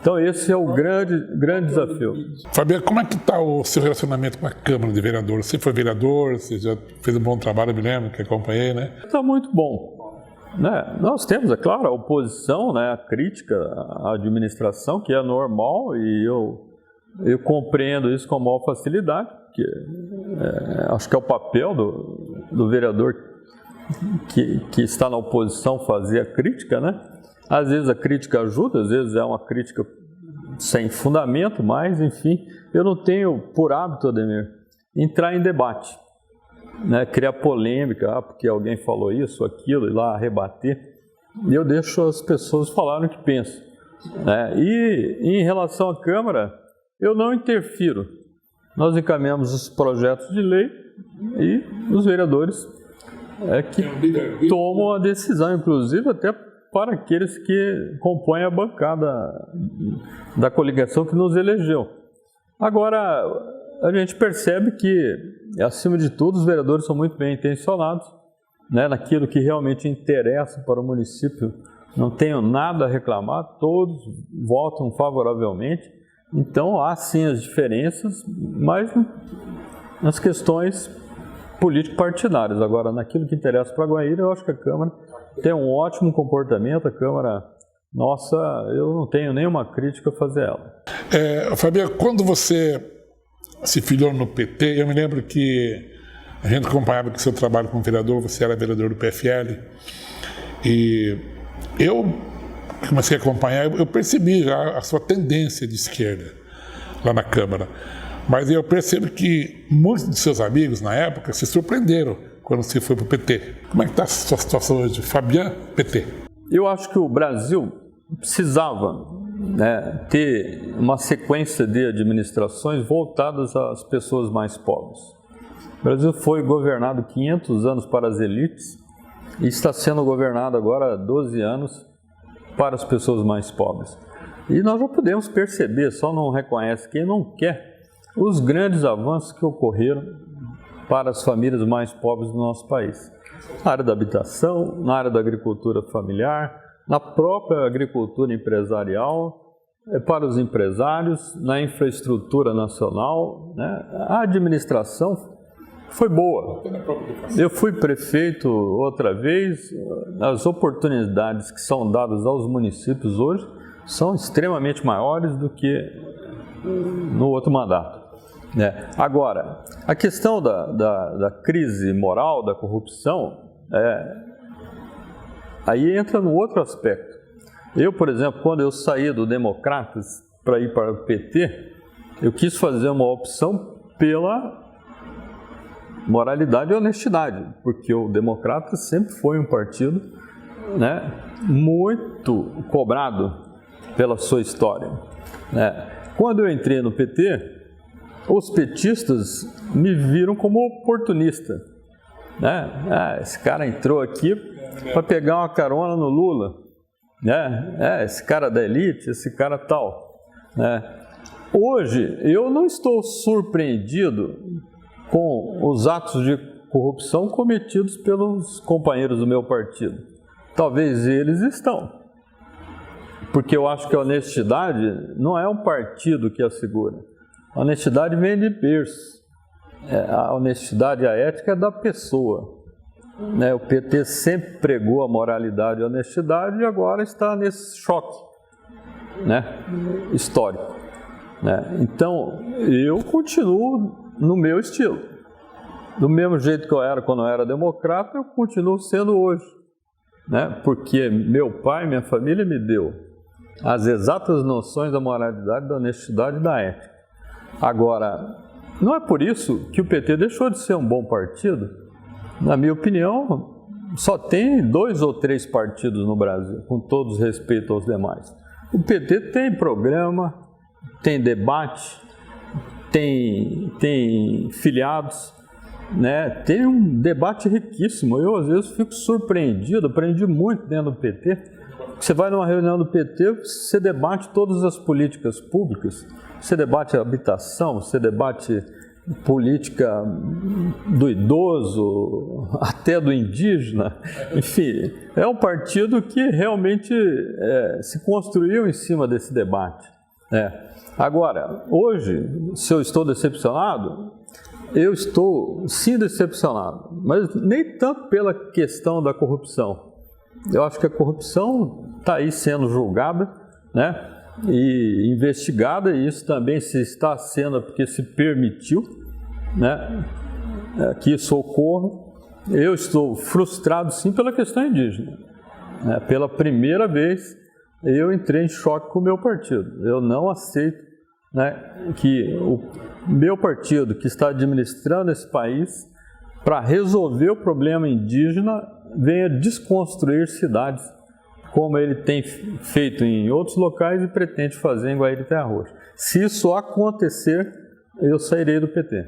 Speaker 2: Então esse é o grande desafio.
Speaker 1: Fabiano, como é que está o seu relacionamento com a Câmara de Vereadores? Você foi vereador, você já fez um bom trabalho, eu me lembro, que acompanhei, né?
Speaker 2: Está muito bom, né? Nós temos, é claro, a oposição, né, a crítica à administração, que é normal, e eu compreendo isso com a maior facilidade, porque acho que é o papel do vereador que está na oposição fazer a crítica, né? Às vezes a crítica ajuda, às vezes é uma crítica sem fundamento, mas, enfim, eu não tenho por hábito, Ademir, entrar em debate, né, criar polêmica, porque alguém falou isso, aquilo, ir lá rebater. Eu deixo as pessoas falarem o que pensam, né? E em relação à Câmara, eu não interfiro. Nós encaminhamos os projetos de lei e os vereadores que tomam a decisão, inclusive até para aqueles que compõem a bancada da coligação que nos elegeu. Agora, a gente percebe que, acima de tudo, os vereadores são muito bem intencionados, né, naquilo que realmente interessa para o município. Não tenho nada a reclamar, todos votam favoravelmente. Então, há sim as diferenças, mas nas questões político-partidárias. Agora, naquilo que interessa para a Guaíra, eu acho que a Câmara tem um ótimo comportamento. A Câmara, nossa, eu não tenho nenhuma crítica a fazer a ela.
Speaker 1: Fabiano, quando você se filiou no PT, eu me lembro que A gente acompanhava que o seu trabalho como vereador, você era vereador do PFL, e eu comecei a acompanhar, eu percebi já a sua tendência de esquerda lá na Câmara, mas eu percebo que muitos de seus amigos na época se surpreenderam quando você foi para o PT. Como é que está a sua situação hoje? Fabian, PT.
Speaker 2: Eu acho que o Brasil precisava, né, ter uma sequência de administrações voltadas às pessoas mais pobres. O Brasil foi governado 500 anos para as elites e está sendo governado agora há 12 anos para as pessoas mais pobres. E nós já podemos perceber, só não reconhece quem não quer, os grandes avanços que ocorreram para as famílias mais pobres do nosso país. Na área da habitação, na área da agricultura familiar, na própria agricultura empresarial, para os empresários, na infraestrutura nacional, né? A administração foi boa. Eu fui prefeito outra vez, as oportunidades que são dadas aos municípios hoje são extremamente maiores do que no outro mandato. Agora, a questão da crise moral, da corrupção, aí entra no outro aspecto. Eu, por exemplo, quando eu saí do Democratas para ir para o PT, eu quis fazer uma opção pela moralidade e honestidade, porque o Democratas sempre foi um partido, né, muito cobrado pela sua história. Quando eu entrei no PT, os petistas me viram como oportunista. Esse cara entrou aqui para pegar uma carona no Lula. Esse cara da elite, esse cara tal. Hoje, eu não estou surpreendido com os atos de corrupção cometidos pelos companheiros do meu partido. Talvez eles estão. Porque eu acho que a honestidade não é um partido que assegura. A honestidade vem de berço. A honestidade e a ética é da pessoa. O PT sempre pregou a moralidade e a honestidade e agora está nesse choque, histórico. Então, eu continuo no meu estilo. Do mesmo jeito que eu era quando eu era democrata, eu continuo sendo hoje. Porque meu pai, minha família me deu as exatas noções da moralidade, da honestidade e da ética. Agora, não é por isso que o PT deixou de ser um bom partido. Na minha opinião, só tem 2 ou 3 partidos no Brasil, com todo respeito aos demais. O PT tem programa, tem debate, tem filiados, tem um debate riquíssimo. Eu, às vezes, fico surpreendido, aprendi muito dentro do PT. Você vai numa reunião do PT, você debate todas as políticas públicas, você debate a habitação, você debate política do idoso, até do indígena, enfim, é um partido que realmente se construiu em cima desse debate. Agora, hoje, se eu estou decepcionado, eu estou sim decepcionado, mas nem tanto pela questão da corrupção. Eu acho que a corrupção está aí sendo julgada, e investigada, e isso também se está sendo porque se permitiu, que isso ocorra. Eu estou frustrado sim pela questão indígena. Pela primeira vez eu entrei em choque com o meu partido. Eu não aceito que o meu partido, que está administrando esse país, para resolver o problema indígena, venha desconstruir cidades, como ele tem feito em outros locais e pretende fazer em Guaíra e Terra Roxa. Se isso acontecer, eu sairei do PT.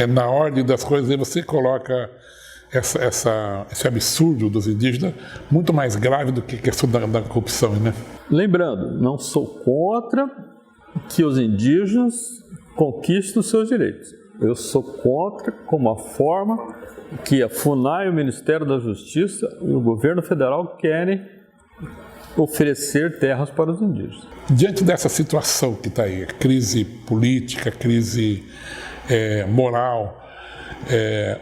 Speaker 1: Na ordem das coisas, você coloca esse absurdo dos indígenas muito mais grave do que a questão da corrupção,
Speaker 2: Lembrando, não sou contra que os indígenas conquistem os seus direitos. Eu sou contra como a forma que a FUNAI, o Ministério da Justiça e o governo federal querem oferecer terras para os indígenas.
Speaker 1: Diante dessa situação que está aí, crise política, crise moral,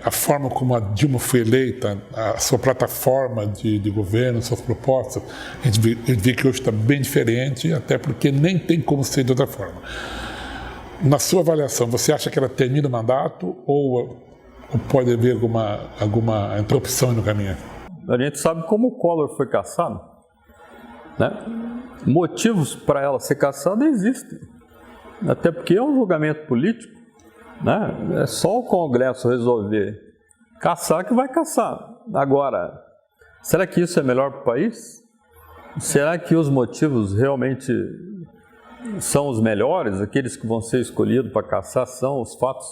Speaker 1: a forma como a Dilma foi eleita, a sua plataforma de governo, suas propostas, a gente vê que hoje está bem diferente, até porque nem tem como ser de outra forma. Na sua avaliação, você acha que ela termina o mandato ou Ou pode haver alguma interrupção no caminho?
Speaker 2: A gente sabe como o Collor foi cassado, né? Motivos para ela ser cassada existem, até porque é um julgamento político, né? É só o Congresso resolver cassar que vai cassar. Agora, será que isso é melhor para o país? Será que os motivos realmente são os melhores? Aqueles que vão ser escolhidos para cassar são os fatos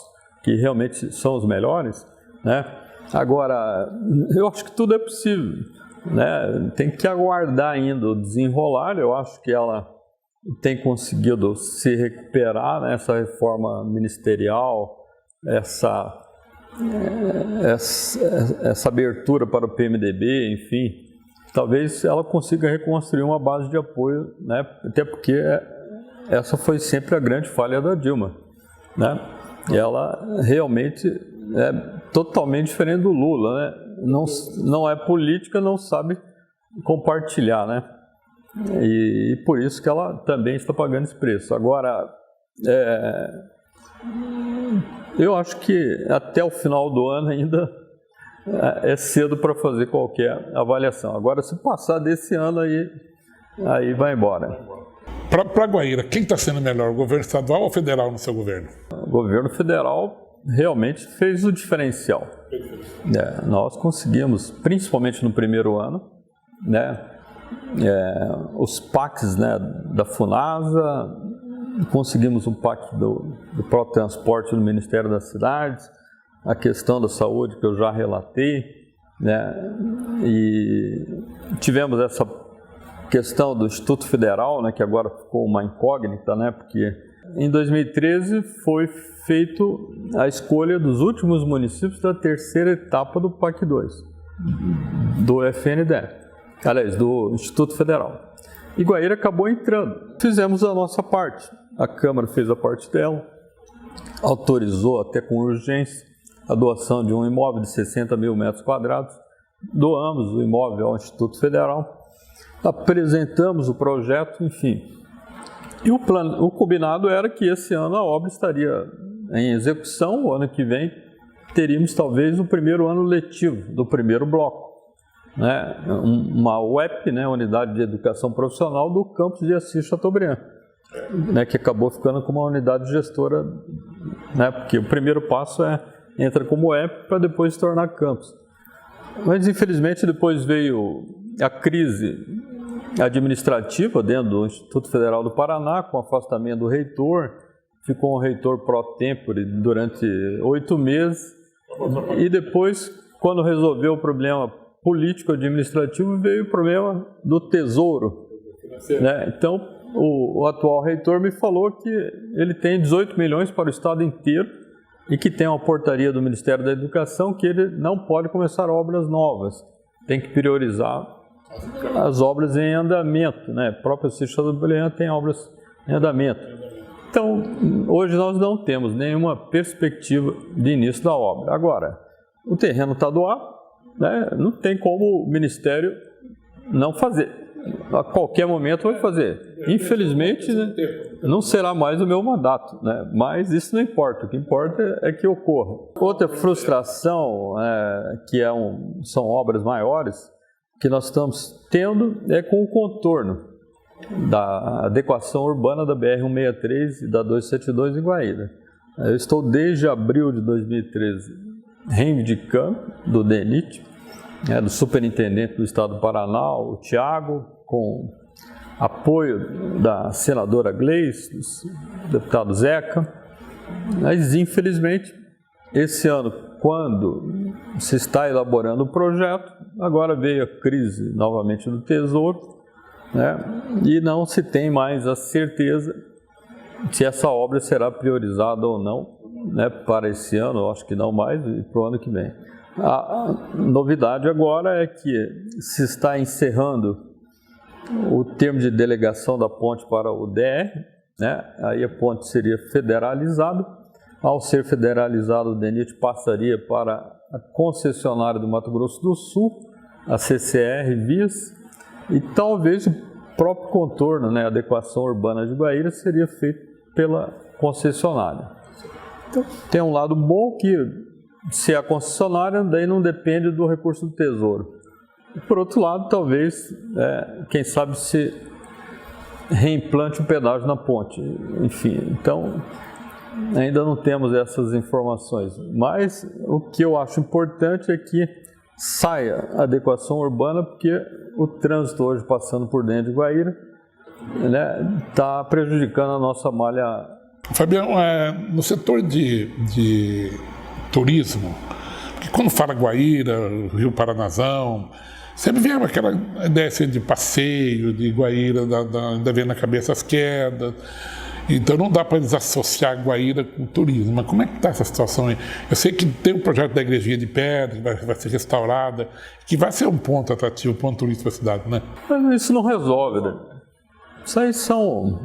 Speaker 2: que realmente são os melhores, né? Agora, eu acho que tudo é possível, né? Tem que aguardar ainda o desenrolar. Eu acho que ela tem conseguido se recuperar nessa reforma ministerial, essa abertura para o PMDB, enfim. Talvez ela consiga reconstruir uma base de apoio, né? Até porque essa foi sempre a grande falha da Dilma, né? Ela realmente é totalmente diferente do Lula, né? Não é política, não sabe compartilhar, né? E por isso que ela também está pagando esse preço. Agora, eu acho que até o final do ano ainda é cedo para fazer qualquer avaliação. Agora, se passar desse ano, aí vai embora.
Speaker 1: Para Guaíra, quem está sendo melhor, o governo estadual ou federal no seu governo?
Speaker 2: O governo federal realmente fez o diferencial. Nós conseguimos, principalmente no primeiro ano, né, os PACs, né, da FUNASA, conseguimos um PAC do próprio transporte do Ministério das Cidades, a questão da saúde que eu já relatei, né, e tivemos essa questão do Instituto Federal, né, que agora ficou uma incógnita, né, porque em 2013 foi feito a escolha dos últimos municípios da terceira etapa do PAC 2, do FNDE, aliás, do Instituto Federal. E Guaíra acabou entrando. Fizemos a nossa parte. A Câmara fez a parte dela, autorizou até com urgência a doação de um imóvel de 60 mil metros quadrados. Doamos o imóvel ao Instituto Federal, apresentamos o projeto, enfim. E o combinado era que esse ano a obra estaria em execução. O ano que vem teríamos talvez o primeiro ano letivo do primeiro bloco, né? Uma UEP, né? Unidade de Educação Profissional do campus de Assis Chateaubriand, né? Que acabou ficando como uma unidade gestora, né? Porque o primeiro passo entra como UEP para depois se tornar campus. Mas infelizmente depois veio a crise administrativa dentro do Instituto Federal do Paraná, com o afastamento do reitor. Ficou um reitor pro tempore durante 8 meses, e depois, quando resolveu o problema político-administrativo, veio o problema do tesouro, né? Então, o atual reitor me falou que ele tem 18 milhões para o estado inteiro e que tem uma portaria do Ministério da Educação que ele não pode começar obras novas, tem que priorizar as obras em andamento, né? O próprio Assis Chateaubriand tem obras em andamento. Então, hoje nós não temos nenhuma perspectiva de início da obra. Agora, o terreno está doado, né? Não tem como o Ministério não fazer. A qualquer momento vai fazer. Infelizmente, né, não será mais o meu mandato, né? Mas isso não importa. O que importa é que ocorra. Outra frustração, são obras maiores, que nós estamos tendo é com o contorno da adequação urbana da BR-163 e da 272 em Guaíra. Eu estou desde abril de 2013 reivindicando do DENIT, do superintendente do estado do Paraná, o Tiago, com apoio da senadora Gleice, do deputado Zeca. Mas infelizmente esse ano, quando se está elaborando o projeto, agora veio a crise novamente do Tesouro, né? E não se tem mais a certeza se essa obra será priorizada ou não, né, para esse ano. Eu acho que não mais, e para o ano que vem. A novidade agora é que se está encerrando o termo de delegação da ponte para o DR, né? Aí a ponte seria federalizada. Ao ser federalizado, o DENIT passaria para a concessionária do Mato Grosso do Sul, a CCR Vias, e talvez o próprio contorno, né, a adequação urbana de Guaíra, seria feito pela concessionária. Então, tem um lado bom que se é a concessionária, daí não depende do recurso do Tesouro. Por outro lado, talvez, quem sabe se reimplante o pedágio na ponte. Enfim, então ainda não temos essas informações. Mas o que eu acho importante é que saia a adequação urbana, porque o trânsito hoje passando por dentro de Guaíra está prejudicando a nossa malha.
Speaker 1: Fabiano, no setor de turismo, porque quando fala Guaíra, Rio Paranazão, sempre vem aquela ideia assim, de passeio, de Guaíra, ainda vem na cabeça as quedas. Então não dá para desassociar Guaíra com turismo. Mas como é que está essa situação aí? Eu sei que tem um projeto da Igrejinha de Pedra, que vai ser restaurada, que vai ser um ponto atrativo, um ponto turístico para a cidade, né?
Speaker 2: Mas isso não resolve, né? Isso aí são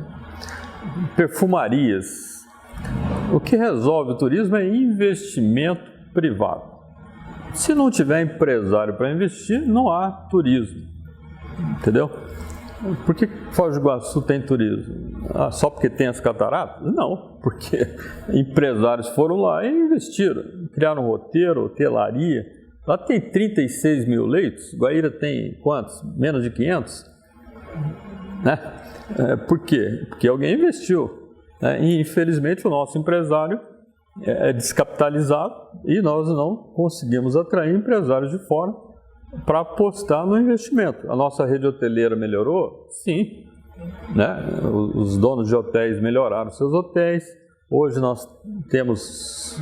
Speaker 2: perfumarias. O que resolve o turismo é investimento privado. Se não tiver empresário para investir, não há turismo. Entendeu? Por que Foz do Iguaçu tem turismo? Só porque tem as cataratas? Não, porque empresários foram lá e investiram. Criaram um roteiro, hotelaria. Lá tem 36 mil leitos. Guaíra tem quantos? Menos de 500? Né? Por quê? Porque alguém investiu. E infelizmente o nosso empresário é descapitalizado e nós não conseguimos atrair empresários de fora para apostar no investimento. A nossa rede hoteleira melhorou? Sim. Né? Os donos de hotéis melhoraram seus hotéis. Hoje nós temos,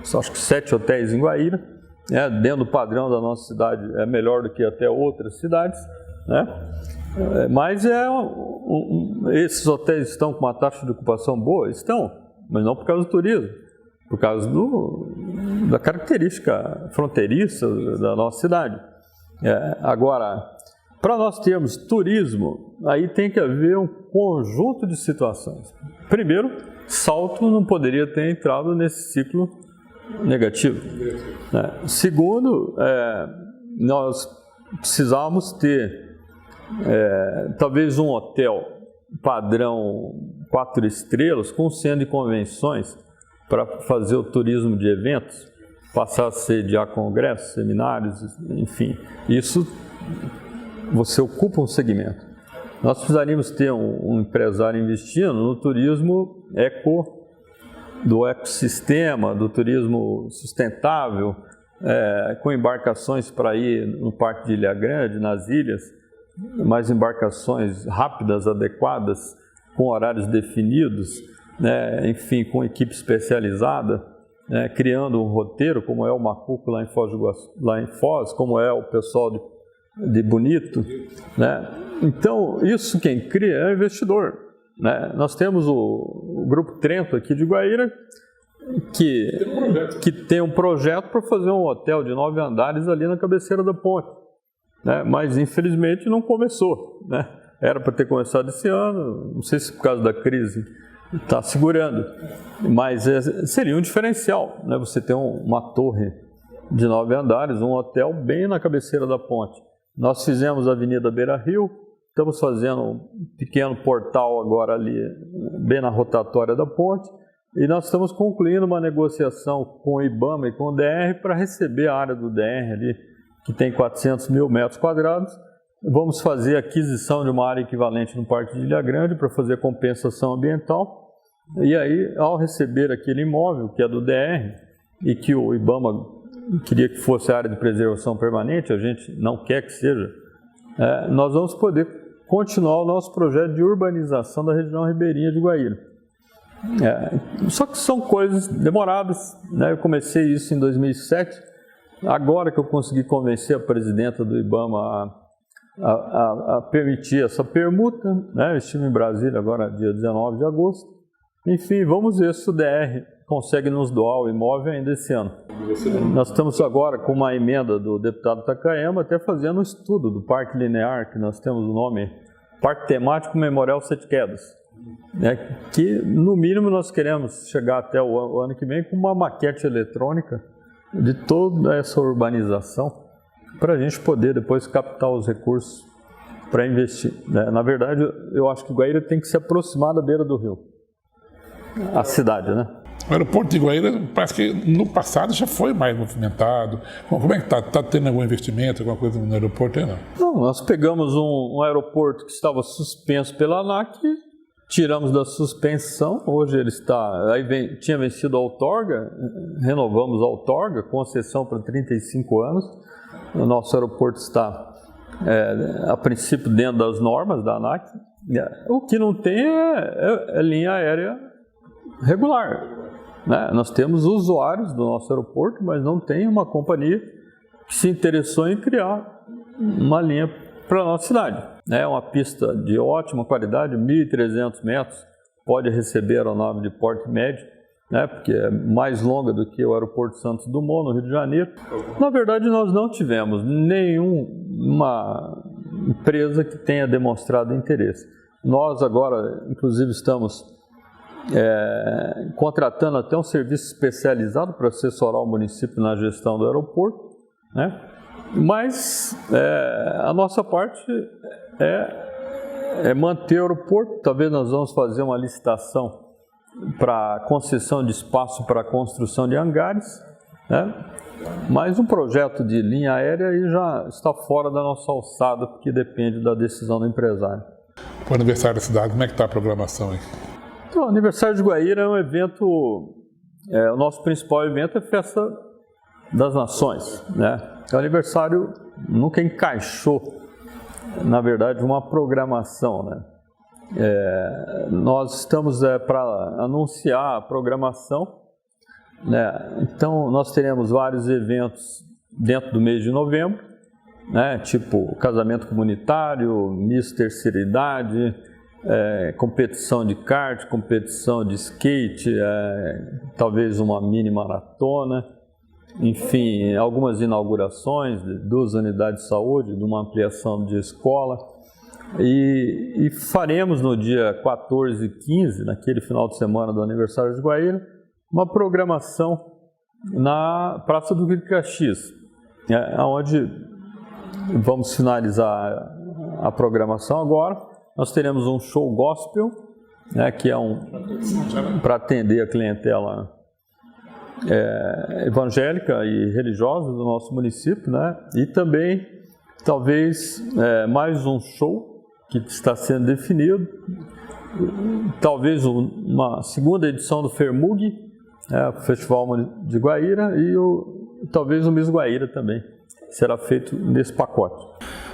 Speaker 2: acho que 7 hotéis em Guaíra. Dentro do padrão da nossa cidade é melhor do que até outras cidades. Né? Mas esses hotéis estão com uma taxa de ocupação boa? Estão, mas não por causa do turismo, por causa da característica fronteiriça da nossa cidade. Agora, para nós termos turismo, aí tem que haver um conjunto de situações. Primeiro, Salto não poderia ter entrado nesse ciclo negativo. Segundo, nós precisávamos ter talvez um hotel padrão 4 estrelas com centro de convenções para fazer o turismo de eventos, passar a sediar congressos, seminários, enfim. Isso você ocupa um segmento. Nós precisaríamos ter um empresário investindo no turismo do ecossistema, do turismo sustentável, com embarcações para ir no Parque de Ilha Grande, nas ilhas, mais embarcações rápidas, adequadas, com horários definidos, enfim, com equipe especializada, criando um roteiro, como é o Macuco lá em Foz, como é o pessoal de Bonito. Então, isso quem cria é o investidor. Nós temos o Grupo Trento aqui de Guaíra, que tem um projeto para fazer um hotel de 9 andares ali na cabeceira da ponte. Mas infelizmente não começou. Era para ter começado esse ano, não sei se por causa da crise está segurando, mas seria um diferencial, você ter uma torre de 9 andares, um hotel bem na cabeceira da ponte. Nós fizemos a Avenida Beira Rio, estamos fazendo um pequeno portal agora ali, bem na rotatória da ponte, e nós estamos concluindo uma negociação com o IBAMA e com o DR para receber a área do DR ali, que tem 400 mil metros quadrados. Vamos fazer a aquisição de uma área equivalente no Parque de Ilha Grande para fazer compensação ambiental. E aí, ao receber aquele imóvel, que é do DR, e que o IBAMA queria que fosse a área de preservação permanente, a gente não quer que seja, nós vamos poder continuar o nosso projeto de urbanização da região ribeirinha de Guaíra. Só que são coisas demoradas, Eu comecei isso em 2007, agora que eu consegui convencer a presidenta do IBAMA a permitir essa permuta, Eu estive em Brasília agora, dia 19 de agosto. Enfim, vamos ver se o DR consegue nos doar o imóvel ainda esse ano. Nós estamos agora com uma emenda do deputado Takayama, até fazendo um estudo do Parque Linear, que nós temos o nome Parque Temático Memorial Sete Quedas, que no mínimo nós queremos chegar até o ano que vem com uma maquete eletrônica de toda essa urbanização, para a gente poder depois captar os recursos para investir. Na verdade, eu acho que Guaíra tem que se aproximar da beira do rio, a cidade,
Speaker 1: O aeroporto de Guaíra parece que no passado já foi mais movimentado. Como é que está? Está tendo algum investimento, alguma coisa no aeroporto aí, não?
Speaker 2: Não, nós pegamos um aeroporto que estava suspenso pela ANAC, tiramos da suspensão, hoje ele está, tinha vencido a outorga, renovamos a outorga, concessão para 35 anos, o nosso aeroporto está, a princípio, dentro das normas da ANAC. O que não tem é linha aérea regular, né? Nós temos usuários do nosso aeroporto, mas não tem uma companhia que se interessou em criar uma linha para a nossa cidade. É uma pista de ótima qualidade, 1.300 metros, pode receber a aeronave de porte médio, né, porque é mais longa do que o aeroporto Santos Dumont, no Rio de Janeiro. Na verdade, nós não tivemos nenhuma empresa que tenha demonstrado interesse. Nós agora, inclusive, estamos contratando até um serviço especializado para assessorar o município na gestão do aeroporto, né? Mas a nossa parte é manter o aeroporto. Talvez nós vamos fazer uma licitação para concessão de espaço para a construção de hangares, né? Mas um projeto de linha aérea aí já está fora da nossa alçada, porque depende da decisão do empresário.
Speaker 1: O aniversário da cidade, como é que está a programação aí?
Speaker 2: Então, o aniversário de Guaíra é um evento, o nosso principal evento é a Festa das Nações, né? O aniversário nunca encaixou, na verdade, uma programação, né? Nós estamos para anunciar a programação, né? Então, nós teremos vários eventos dentro do mês de novembro, né? Tipo casamento comunitário, Miss Terceira Idade, competição de kart, competição de skate, talvez uma mini maratona, enfim, algumas inaugurações de 2 unidades de saúde, de uma ampliação de escola, e faremos no dia 14 e 15, naquele final de semana do aniversário de Guaíra, uma programação na Praça do Rio de Caxias, onde vamos finalizar a programação agora. Nós teremos um show gospel, né, que é para atender a clientela evangélica e religiosa do nosso município, né? E também, talvez, mais um show que está sendo definido, talvez uma segunda edição do FERMUG, o Festival de Guaíra, e talvez o Miss Guaíra também será feito nesse pacote.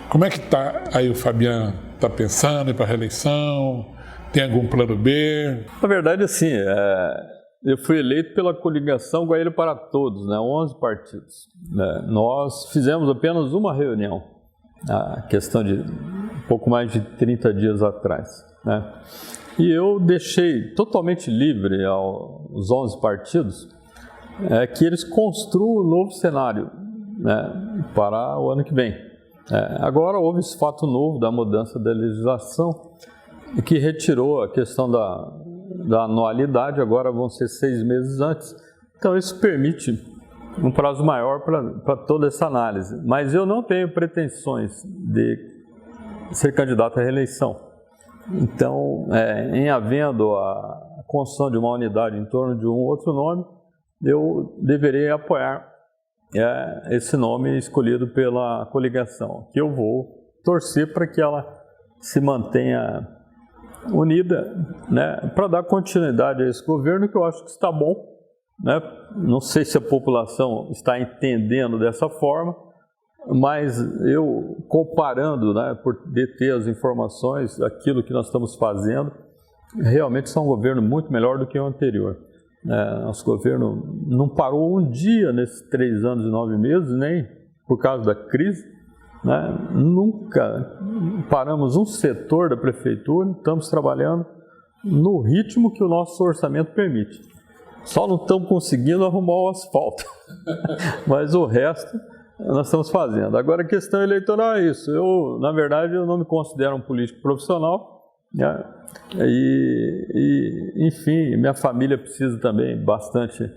Speaker 1: Como é que está aí o Fabiano? Está pensando em ir para a reeleição? Tem algum plano B?
Speaker 2: Na verdade, assim, eu fui eleito pela coligação Guaíra para Todos, né, 11 partidos. Nós fizemos apenas uma reunião, a questão de um pouco mais de 30 dias atrás, né? E eu deixei totalmente livre aos 11 partidos que eles construam um novo cenário, né, para o ano que vem. Agora houve esse fato novo da mudança da legislação que retirou a questão da anualidade, agora vão ser 6 meses antes. Então isso permite um prazo maior para toda essa análise. Mas eu não tenho pretensões de ser candidato à reeleição. Então, em havendo a construção de uma unidade em torno de um outro nome, eu deveria apoiar esse nome escolhido pela coligação, que eu vou torcer para que ela se mantenha unida, né, para dar continuidade a esse governo, que eu acho que está bom, né? Não sei se a população está entendendo dessa forma, mas eu, comparando, né, por deter as informações, aquilo que nós estamos fazendo, realmente é um governo muito melhor do que o anterior. Nosso governo não parou um dia nesses 3 anos e 9 meses, nem por causa da crise, né? Nunca paramos um setor da prefeitura, estamos trabalhando no ritmo que o nosso orçamento permite. Só não estamos conseguindo arrumar o asfalto, mas o resto nós estamos fazendo. Agora, a questão eleitoral é isso. Na verdade, eu não me considero um político profissional, né? Enfim, minha família precisa também bastante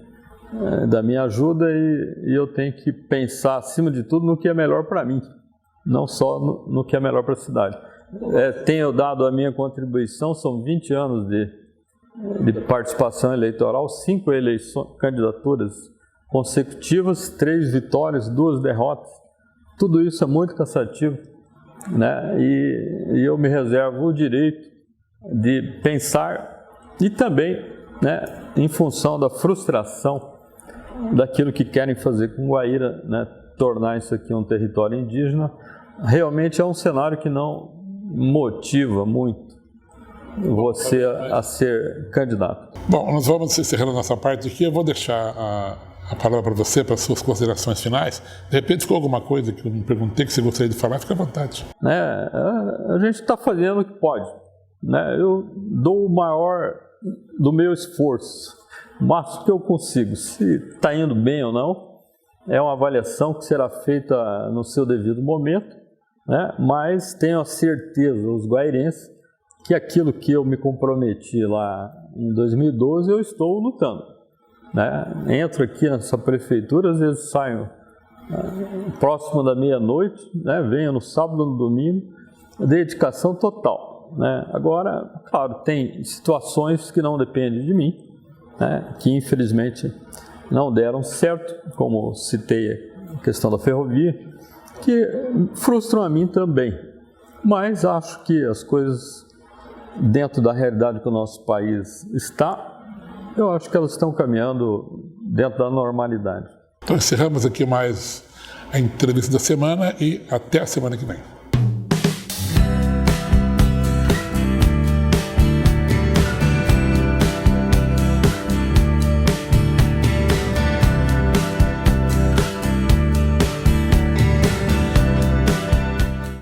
Speaker 2: da minha ajuda e eu tenho que pensar, acima de tudo, no que é melhor para mim, não só no que é melhor para a cidade. Tenho dado a minha contribuição, são 20 anos de participação eleitoral, 5 candidaturas consecutivas, 3 vitórias, 2 derrotas. Tudo isso é muito cansativo, né? E eu me reservo o direito de pensar e também, né, em função da frustração daquilo que querem fazer com Guaíra, né, tornar isso aqui um território indígena, realmente é um cenário que não motiva muito você a ser candidato.
Speaker 1: Bom, nós vamos encerrando a nossa parte aqui. Eu vou deixar a palavra para você, para as suas considerações finais. De repente ficou alguma coisa que eu me perguntei que você gostaria de falar, fica à vontade.
Speaker 2: A gente está fazendo o que pode, né? Eu dou o maior do meu esforço, o máximo que eu consigo. Se está indo bem ou não, é uma avaliação que será feita no seu devido momento, né? Mas tenho a certeza, os guairenses, que aquilo que eu me comprometi lá em 2012, eu estou lutando, né? Entro aqui nessa prefeitura, às vezes saio próximo da meia-noite, né? Venho no sábado, no domingo, dedicação total, né? Agora, claro, tem situações que não dependem de mim, né? Que infelizmente não deram certo, como citei a questão da ferrovia, que frustram a mim também. Mas acho que as coisas, dentro da realidade que o nosso país está, eu acho que elas estão caminhando dentro da normalidade.
Speaker 1: Então encerramos aqui mais a entrevista da semana e até a semana que vem.